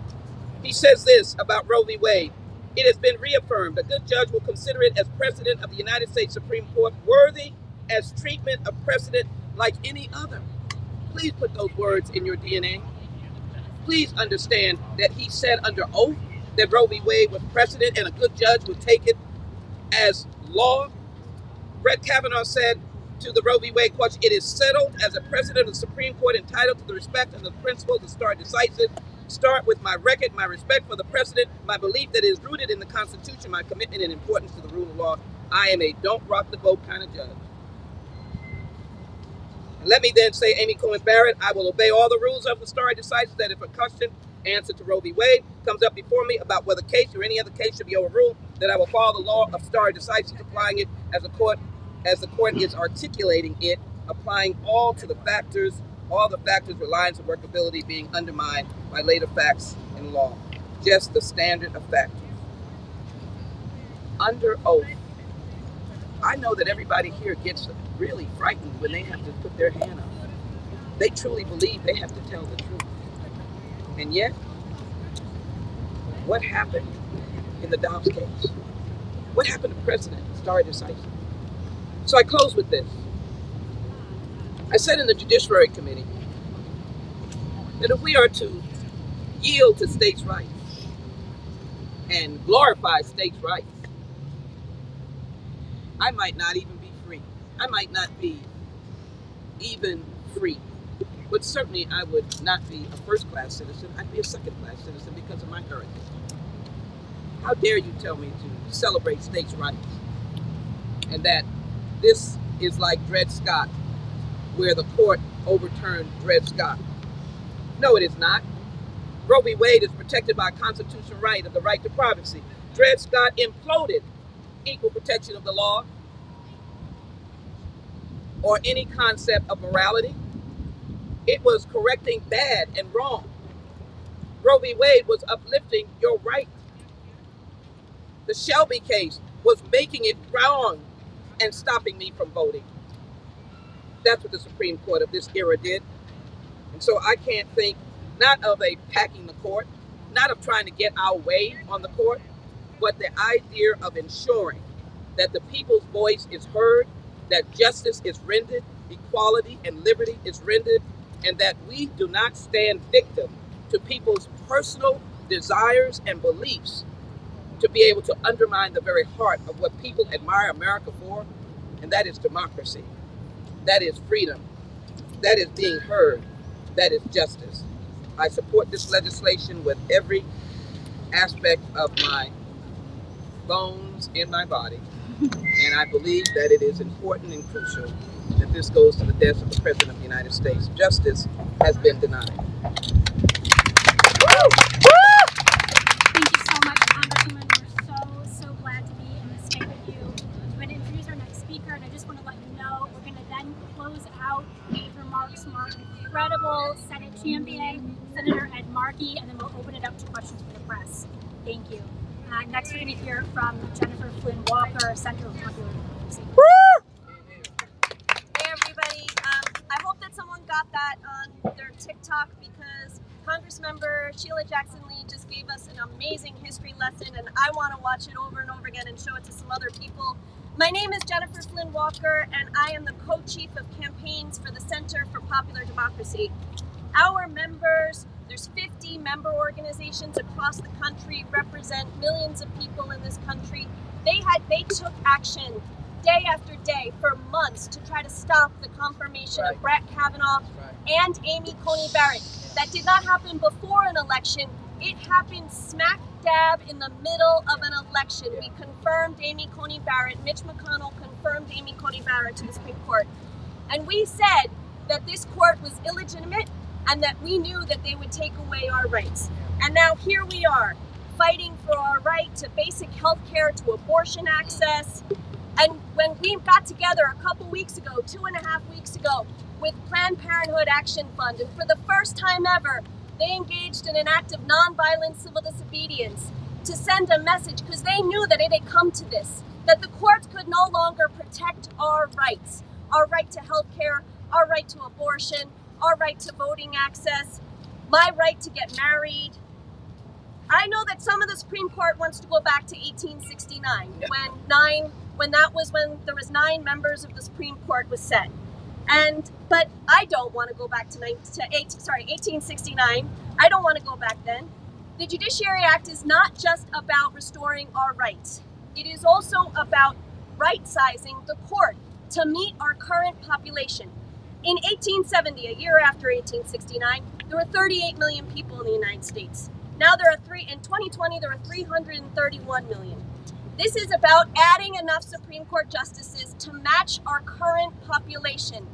He says this about Roe v. Wade. It has been reaffirmed. A good judge will consider it as precedent of the United States Supreme Court, worthy as treatment of precedent like any other. Please put those words in your DNA. Please understand that he said under oath that Roe v. Wade was precedent and a good judge would take it as law. Brett Kavanaugh said to the Roe v. Wade question, it is settled as a precedent of the Supreme Court entitled to the respect and the principle to start decisive. Start with my record, my respect for the precedent, my belief that it is rooted in the Constitution, my commitment and importance to the rule of law. I am a don't rock the boat kind of judge. And let me then say, Amy Coney Barrett, I will obey all the rules of the stare decisis that if a question answer to Roe v. Wade comes up before me about whether case or any other case should be overruled, that I will follow the law of stare decisis, applying it as the court is articulating it, applying all the factors, reliance and workability being undermined by later facts and law. Just the standard of factors. Under oath. I know that everybody here gets really frightened when they have to put their hand up. They truly believe they have to tell the truth. And yet, what happened in the Dobbs case? What happened to precedent, stare decisis? So I close with this. I said in the Judiciary Committee that if we are to yield to states' rights and glorify states' rights, I might not even be free. I might not be even free. But certainly I would not be a first-class citizen. I'd be a second-class citizen because of my heritage. How dare you tell me to celebrate states' rights and that this is like Dred Scott, where the court overturned Dred Scott. No, it is not. Roe v. Wade is protected by a constitutional right of the right to privacy. Dred Scott imploded equal protection of the law or any concept of morality. It was correcting bad and wrong. Roe v. Wade was uplifting your right. The Shelby case was making it wrong and stopping me from voting. That's what the Supreme Court of this era did. And so I can't think not of a packing the court, not of trying to get our way on the court, but the idea of ensuring that the people's voice is heard, that justice is rendered, equality and liberty is rendered, and that we do not stand victim to people's personal desires and beliefs to be able to undermine the very heart of what people admire America for, and that is democracy, that is freedom, that is being heard, that is justice. I support this legislation with every aspect of my bones in my body, and I believe that it is important and crucial that this goes to the desk of the President of the United States. Justice has been denied. Thank you so much, Congresswoman. We're so glad to be in this state with you. I'm going to introduce our next speaker, and I just want to let you know we're going to then close out with remarks from our incredible Senate champion, Senator Ed Markey, and then we'll open it up to questions from the press. Thank you. Next, we're going to hear from Jennifer Flynn Walker, Center of Popular Democracy. Hey everybody, I hope that someone got that on their TikTok because Congressmember Sheila Jackson Lee just gave us an amazing history lesson and I want to watch it over and over again and show it to some other people. My name is Jennifer Flynn Walker and I am the co-chief of campaigns for the Center for Popular Democracy. Our members, there's 50 member organizations across the country, represent millions of people in this country. They took action day after day for months to try to stop the confirmation of Brett Kavanaugh and Amy Coney Barrett. That did not happen before an election. It happened smack dab in the middle of an election. We confirmed Amy Coney Barrett. Mitch McConnell confirmed Amy Coney Barrett to the Supreme Court. And we said that this court was illegitimate and that we knew that they would take away our rights. And now here we are, fighting for our right to basic health care, to abortion access. And when we got together a couple weeks ago, 2.5 weeks ago, with Planned Parenthood Action Fund, and for the first time ever, they engaged in an act of nonviolent civil disobedience to send a message, because they knew that it had come to this, that the courts could no longer protect our rights, our right to health care, our right to abortion, our right to voting access, my right to get married. I know that some of the Supreme Court wants to go back to 1869, when there was 9 members of the Supreme Court was set. But I don't want to go back to 1869. I don't want to go back then. The Judiciary Act is not just about restoring our rights. It is also about right-sizing the court to meet our current population. In 1870, a year after 1869, there were 38 million people in the United States. Now in 2020, there are 331 million. This is about adding enough Supreme Court justices to match our current population.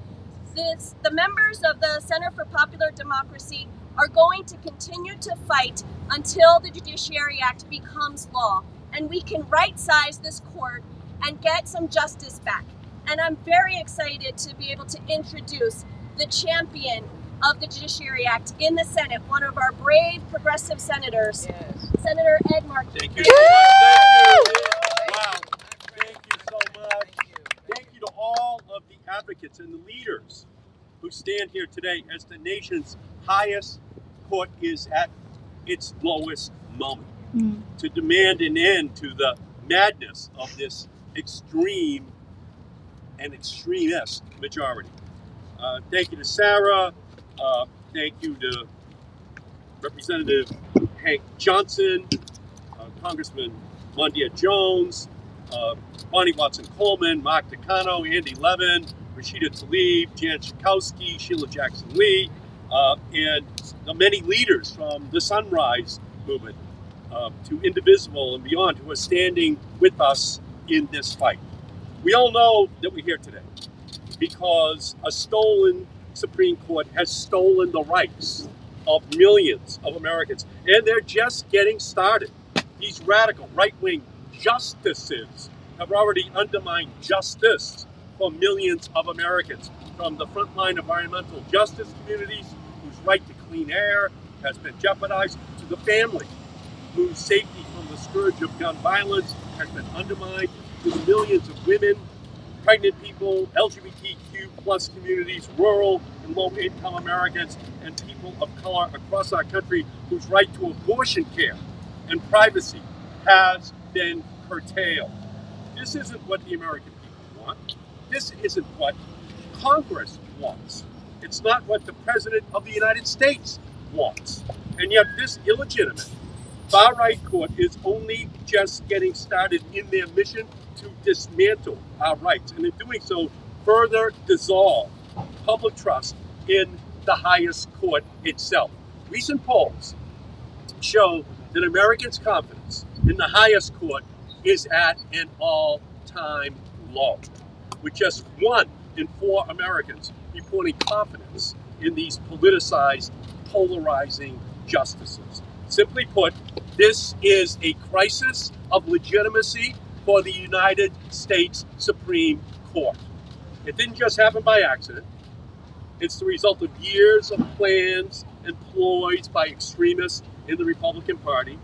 The members of the Center for Popular Democracy are going to continue to fight until the Judiciary Act becomes law, and we can right-size this court and get some justice back. And I'm very excited to be able to introduce the champion of the Judiciary Act in the Senate, one of our brave progressive senators, Senator Ed Markey. Thank you so much. Wow. Thank you so much. Thank you to all of the advocates and the leaders who stand here today as the nation's highest court is at its lowest moment to demand an end to the madness of this extreme and extremist majority. Thank you to Sarah. Thank you to Representative Hank Johnson, Congressman Mondia Jones, Bonnie Watson-Coleman, Mark Takano, Andy Levin, Rashida Tlaib, Jan Schakowsky, Sheila Jackson-Lee, and the many leaders from the Sunrise Movement to Indivisible and beyond who are standing with us in this fight. We all know that we're here today because a stolen Supreme Court has stolen the rights of millions of Americans, and they're just getting started. These radical right-wing justices have already undermined justice for millions of Americans, from the frontline environmental justice communities whose right to clean air has been jeopardized, to the family whose safety from the scourge of gun violence has been undermined, to the millions of women, pregnant people, LGBTQ plus communities, rural and low-income Americans, and people of color across our country whose right to abortion care and privacy has been curtailed. This isn't what the American people want. This isn't what Congress wants. It's not what the President of the United States wants. And yet this illegitimate far-right court is only just getting started in their mission to dismantle our rights, and in doing so, further dissolve public trust in the highest court itself. Recent polls show that Americans' confidence in the highest court is at an all-time low, with just 1 in 4 Americans reporting confidence in these politicized, polarizing justices. Simply put, this is a crisis of legitimacy for the United States Supreme Court. It didn't just happen by accident. It's the result of years of plans and ploys by extremists in the Republican Party.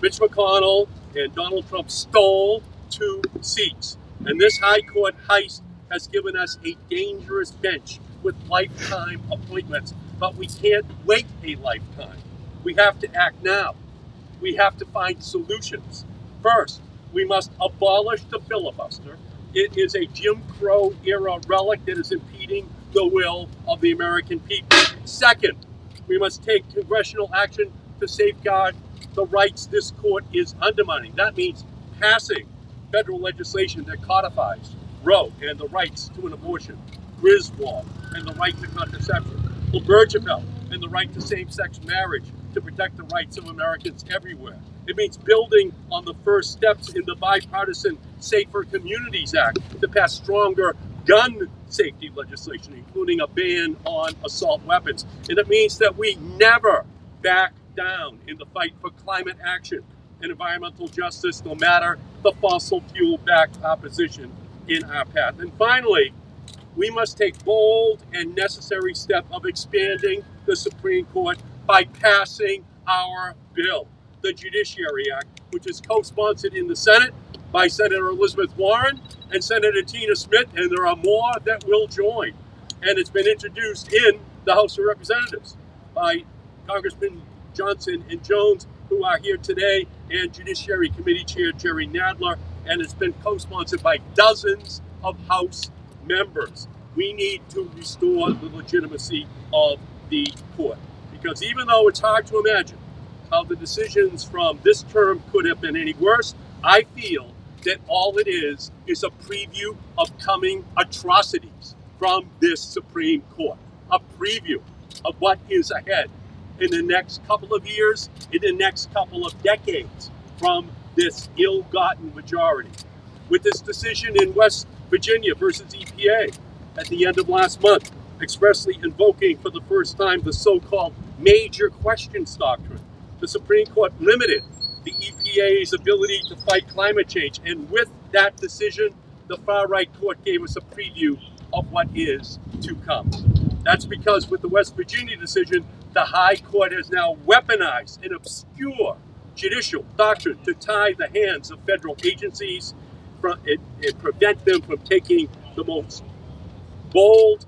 Mitch McConnell and Donald Trump stole 2 seats. And this high court heist has given us a dangerous bench with lifetime appointments. But we can't wait a lifetime. We have to act now. We have to find solutions. First, we must abolish the filibuster. It is a Jim Crow era relic that is impeding the will of the American people. Second, we must take congressional action to safeguard the rights this court is undermining. That means passing federal legislation that codifies Roe and the rights to an abortion, Griswold and the right to contraception, Obergefell and the right to same-sex marriage to protect the rights of Americans everywhere. It means building on the first steps in the bipartisan Safer Communities Act to pass stronger gun safety legislation, including a ban on assault weapons. And it means that we never back down in the fight for climate action and environmental justice, no matter the fossil fuel-backed opposition in our path. And finally, we must take bold and necessary step of expanding the Supreme Court by passing our bill, the Judiciary Act, which is co-sponsored in the Senate by Senator Elizabeth Warren and Senator Tina Smith, and there are more that will join. And it's been introduced in the House of Representatives by Congressman Johnson and Jones, who are here today, and Judiciary Committee Chair Jerry Nadler, and it's been co-sponsored by dozens of House members. We need to restore the legitimacy of the court, because even though it's hard to imagine how the decisions from this term could have been any worse, I feel that all it is a preview of coming atrocities from this Supreme Court, a preview of what is ahead in the next couple of years, in the next couple of decades from this ill-gotten majority. With this decision in West Virginia versus EPA at the end of last month, expressly invoking for the first time the so-called major questions doctrine, the Supreme Court limited the EPA's ability to fight climate change. And with that decision, the far-right court gave us a preview of what is to come. That's because with the West Virginia decision, the High Court has now weaponized an obscure judicial doctrine to tie the hands of federal agencies and prevent them from taking the most bold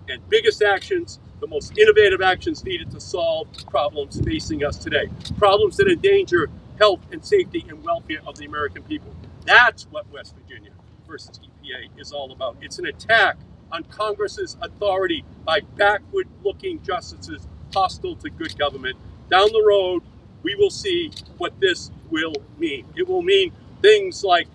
and biggest actions, the most innovative actions needed to solve problems facing us today. Problems that endanger health and safety and welfare of the American people. That's what West Virginia versus EPA is all about. It's an attack on Congress's authority by backward-looking justices hostile to good government. Down the road, we will see what this will mean. It will mean things like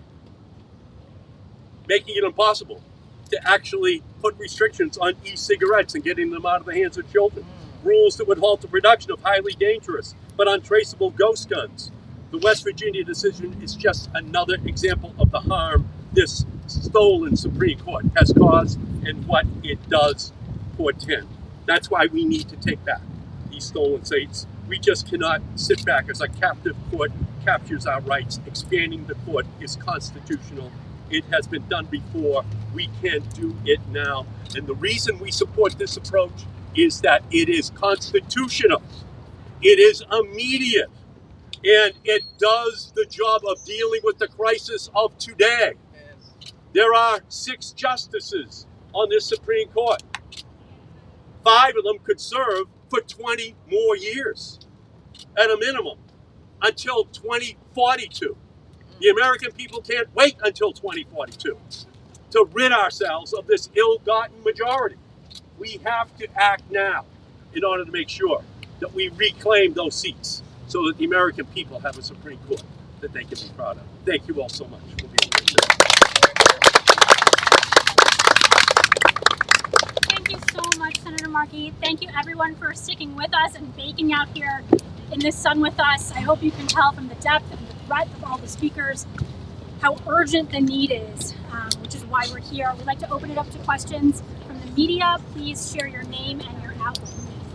making it impossible to actually put restrictions on e-cigarettes and getting them out of the hands of children. Rules that would halt the production of highly dangerous but untraceable ghost guns. The West Virginia decision is just another example of the harm this stolen Supreme Court has caused and what it does portend. That's why we need to take back these stolen states. We just cannot sit back as a captive court captures our rights. Expanding the court is constitutional. It has been done before. We can do it now. And the reason we support this approach is that it is constitutional. It is immediate. And it does the job of dealing with the crisis of today. There are 6 justices on this Supreme Court. 5 of them could serve for 20 more years at a minimum until 2042. The American people can't wait until 2042 to rid ourselves of this ill-gotten majority. We have to act now in order to make sure that we reclaim those seats so that the American people have a Supreme Court that they can be proud of. Thank you all so much for being here today. Thank you so much, Senator Markey. Thank you everyone for sticking with us and baking out here in this sun with us. I hope you can tell from the depth and the breadth of all the speakers how urgent the need is, which is why we're here. We'd like to open it up to questions from the media. Please share your name and your outlet.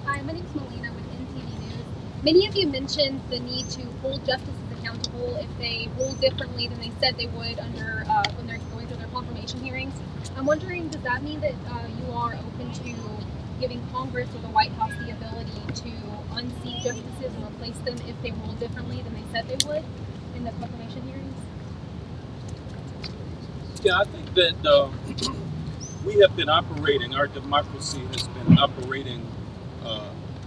Hi, my name is Melina with NTV News. Many of you mentioned the need to hold justices accountable if they rule differently than they said they would under when they're going through their confirmation hearings. I'm wondering, does that mean that you are open to giving Congress or the White House the ability to unseat justices and replace them if they rule differently than they said they would in the confirmation hearings? Yeah, I think that we have been operating, our democracy has been operating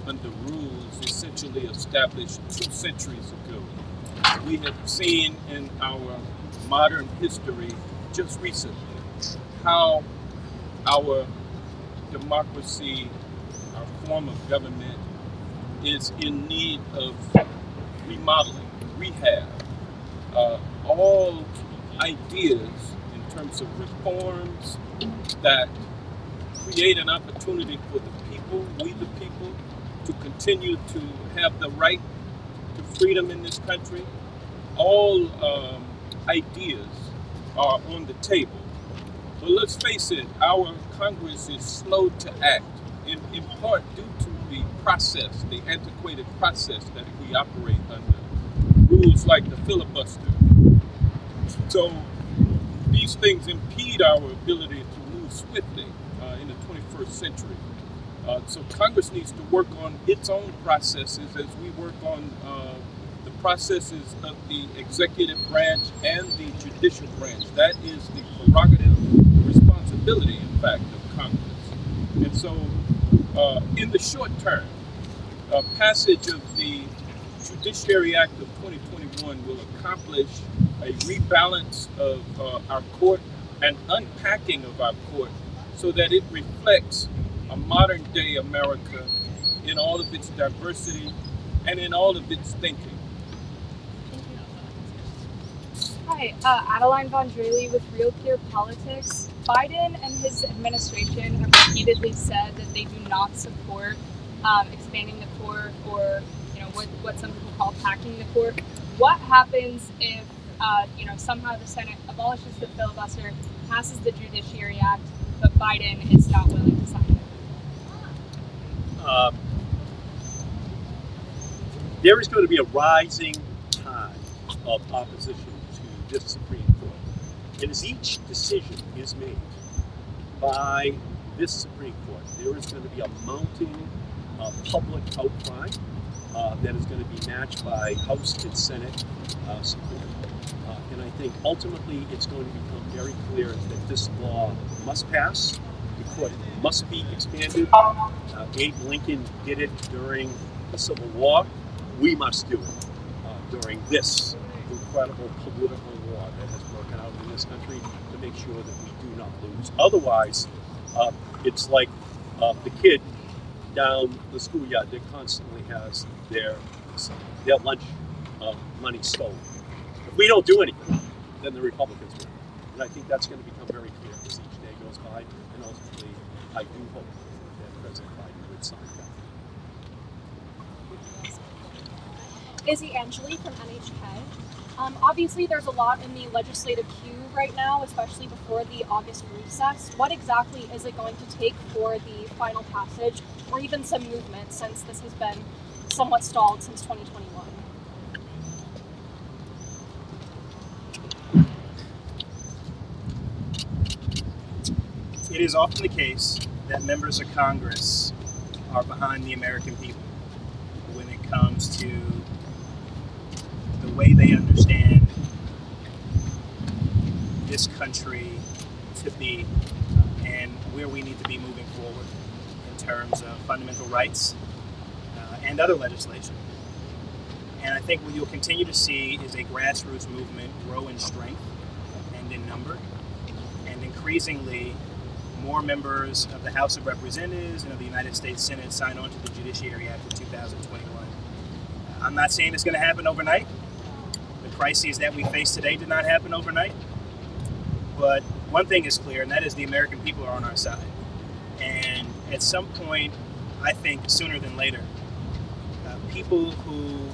under rules essentially established 2 centuries ago. We have seen in our modern history just recently how our democracy, our form of government, is in need of remodeling, rehab. All ideas in terms of reforms that create an opportunity for the people, we the people, to continue to have the right to freedom in this country. All ideas are on the table. But let's face it, our Congress is slow to act, in part due to the process, the antiquated process that we operate under. Rules like the filibuster. So these things impede our ability to move swiftly in the 21st century. So Congress needs to work on its own processes as we work on the processes of the executive branch and the judicial branch. That is the prerogative responsibility, in fact, of Congress. And so in the short term, passage of the Judiciary Act of 2021 will accomplish a rebalance of our court and unpacking of our court so that it reflects a modern day America in all of its diversity and in all of its thinking. Hi, Adeline Von Draley with Real Clear Politics. Biden and his administration have repeatedly said that they do not support expanding the court or what some people call packing the court. What happens if somehow the Senate abolishes the filibuster, passes the Judiciary Act, but Biden is not willing to sign it? There is going to be a rising tide of opposition to this Supreme Court. And as each decision is made by this Supreme Court, there is going to be a mounting public outcry that is going to be matched by House and Senate support. And I think ultimately it's going to become very clear that this law must pass. The court must be expanded. Abe Lincoln did it during the Civil War. We must do it during this incredible political war that has broken out in this country to make sure that we do not lose. Otherwise, it's like the kid down the schoolyard that constantly has their lunch money stolen. If we don't do anything, then the Republicans win. And I think that's going to become very clear as each day goes by. And ultimately, I do hope that President Biden would sign that. Izzy Angeli from NHK. Obviously, there's a lot in the legislative queue right now, especially before the August recess. What exactly is it going to take for the final passage, or even some movement, since this has been somewhat stalled since 2021? It is often the case that members of Congress are behind the American people when it comes to the way they understand this country to be and where we need to be moving forward in terms of fundamental rights and other legislation. And I think what you'll continue to see is a grassroots movement grow in strength and in number, and increasingly more members of the House of Representatives and of the United States Senate sign on to the Judiciary Act of 2021. I'm not saying it's going to happen overnight. The crises that we face today did not happen overnight. But one thing is clear, and that is the American people are on our side. And at some point, I think sooner than later, people who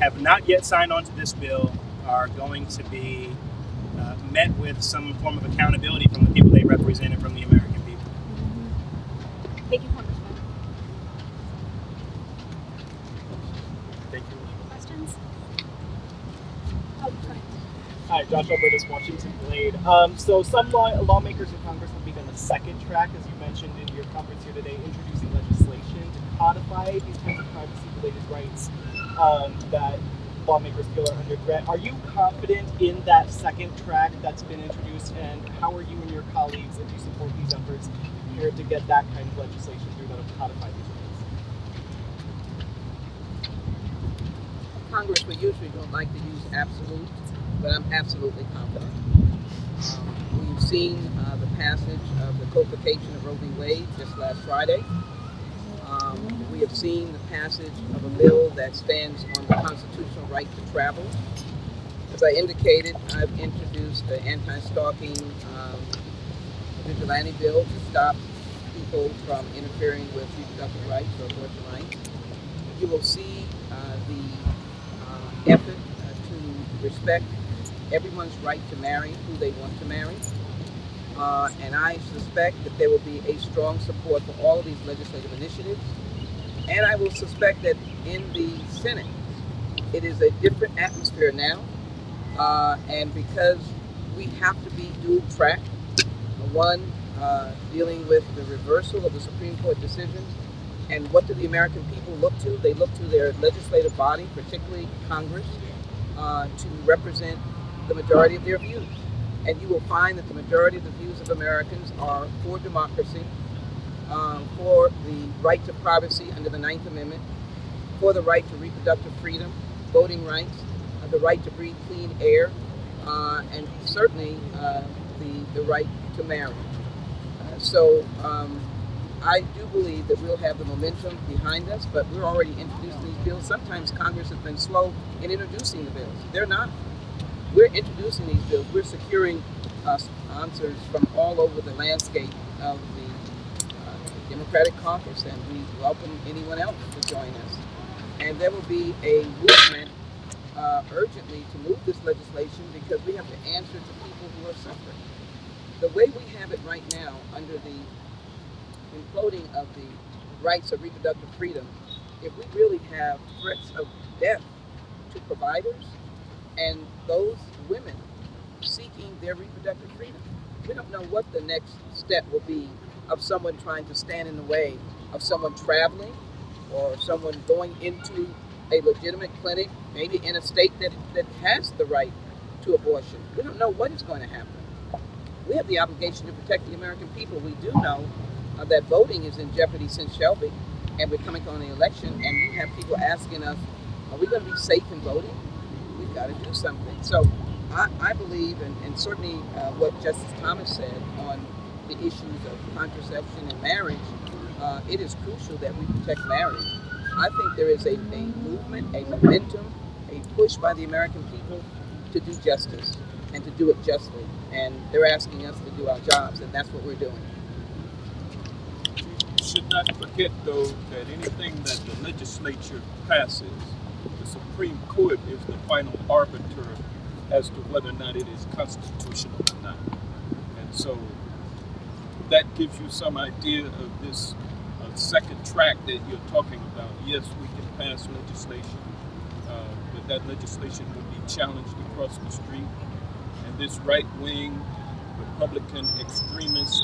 have not yet signed on to this bill are going to be met with some form of accountability from the people they represent and from the American people. Thank you, Congressman. Thank you. Questions? Oh, go ahead. Hi, Josh Albertus, Washington Blade. So some lawmakers in Congress have begun a second track, as you mentioned in your conference here today, introducing legislation to codify these kinds of privacy-related rights that lawmakers feel are under threat. Are you confident in that second track that's been introduced, and how are you and your colleagues, if you support these efforts, prepared to get that kind of legislation through that will codify these rights? Congress, we usually don't like to use absolute, but I'm absolutely confident. We've seen the passage of the codification of Roe v. Wade just last Friday. We have seen the passage of a bill that stands on the constitutional right to travel. As I indicated, I've introduced the anti-stalking vigilante bill to stop people from interfering with reproductive rights or abortion rights. You will see the effort to respect everyone's right to marry who they want to marry. And I suspect that there will be a strong support for all of these legislative initiatives. And I will suspect that in the Senate, it is a different atmosphere now. And because we have to be dual track, one dealing with the reversal of the Supreme Court decisions, and what do the American people look to? They look to their legislative body, particularly Congress, to represent the majority of their views. And you will find that the majority of the views of Americans are for democracy, for the right to privacy under the 9th Amendment, for the right to reproductive freedom, voting rights, the right to breathe clean air, and certainly the right to marry. So I do believe that we'll have the momentum behind us, but we're already introducing these bills. Sometimes Congress has been slow in introducing the bills. They're not. We're introducing these bills. We're securing sponsors from all over the landscape of the Democratic caucus, and we welcome anyone else to join us. And there will be a movement urgently to move this legislation because we have to answer to people who are suffering. The way we have it right now, under the imploding of the rights of reproductive freedom, if we really have threats of death to providers and those women seeking their reproductive freedom, we don't know what the next step will be of someone trying to stand in the way of someone traveling or someone going into a legitimate clinic, maybe in a state that has the right to abortion. We don't know what is going to happen. We have the obligation to protect the American people. We do know that voting is in jeopardy since Shelby, and we're coming on the election, and you have people asking us, are we going to be safe in voting? We've got to do something. So I believe, and certainly what Justice Thomas said on the issues of contraception and marriage, it is crucial that we protect marriage. I think there is a movement, a momentum, a push by the American people to do justice and to do it justly. And they're asking us to do our jobs, and that's what we're doing. You should not forget, though, that anything that the legislature passes, the Supreme Court is the final arbiter as to whether or not it is constitutional or not. And so that gives you some idea of this second track that you're talking about. Yes, we can pass legislation, but that legislation will be challenged across the street. And this right-wing, Republican extremist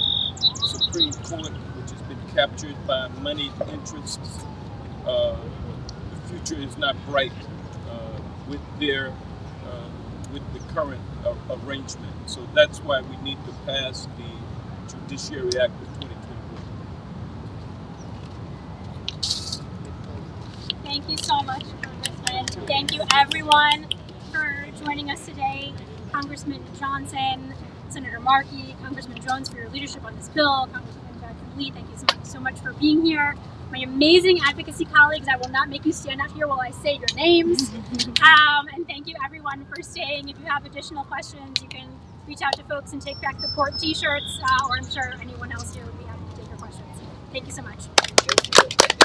Supreme Court, which has been captured by moneyed interests, the future is not bright with the current arrangement. So that's why we need to pass the Judiciary Act of 2021. Thank you so much, Congressman. Thank you, everyone, for joining us today. Congressman Johnson, Senator Markey, Congressman Jones, for your leadership on this bill. Congressman Jackson Lee, thank you so much for being here. My amazing advocacy colleagues, I will not make you stand out here while I say your names. And thank you, everyone, for staying. If you have additional questions, you can reach out to folks and take back the court t-shirts, or I'm sure anyone else here would be happy to take your questions. Thank you so much.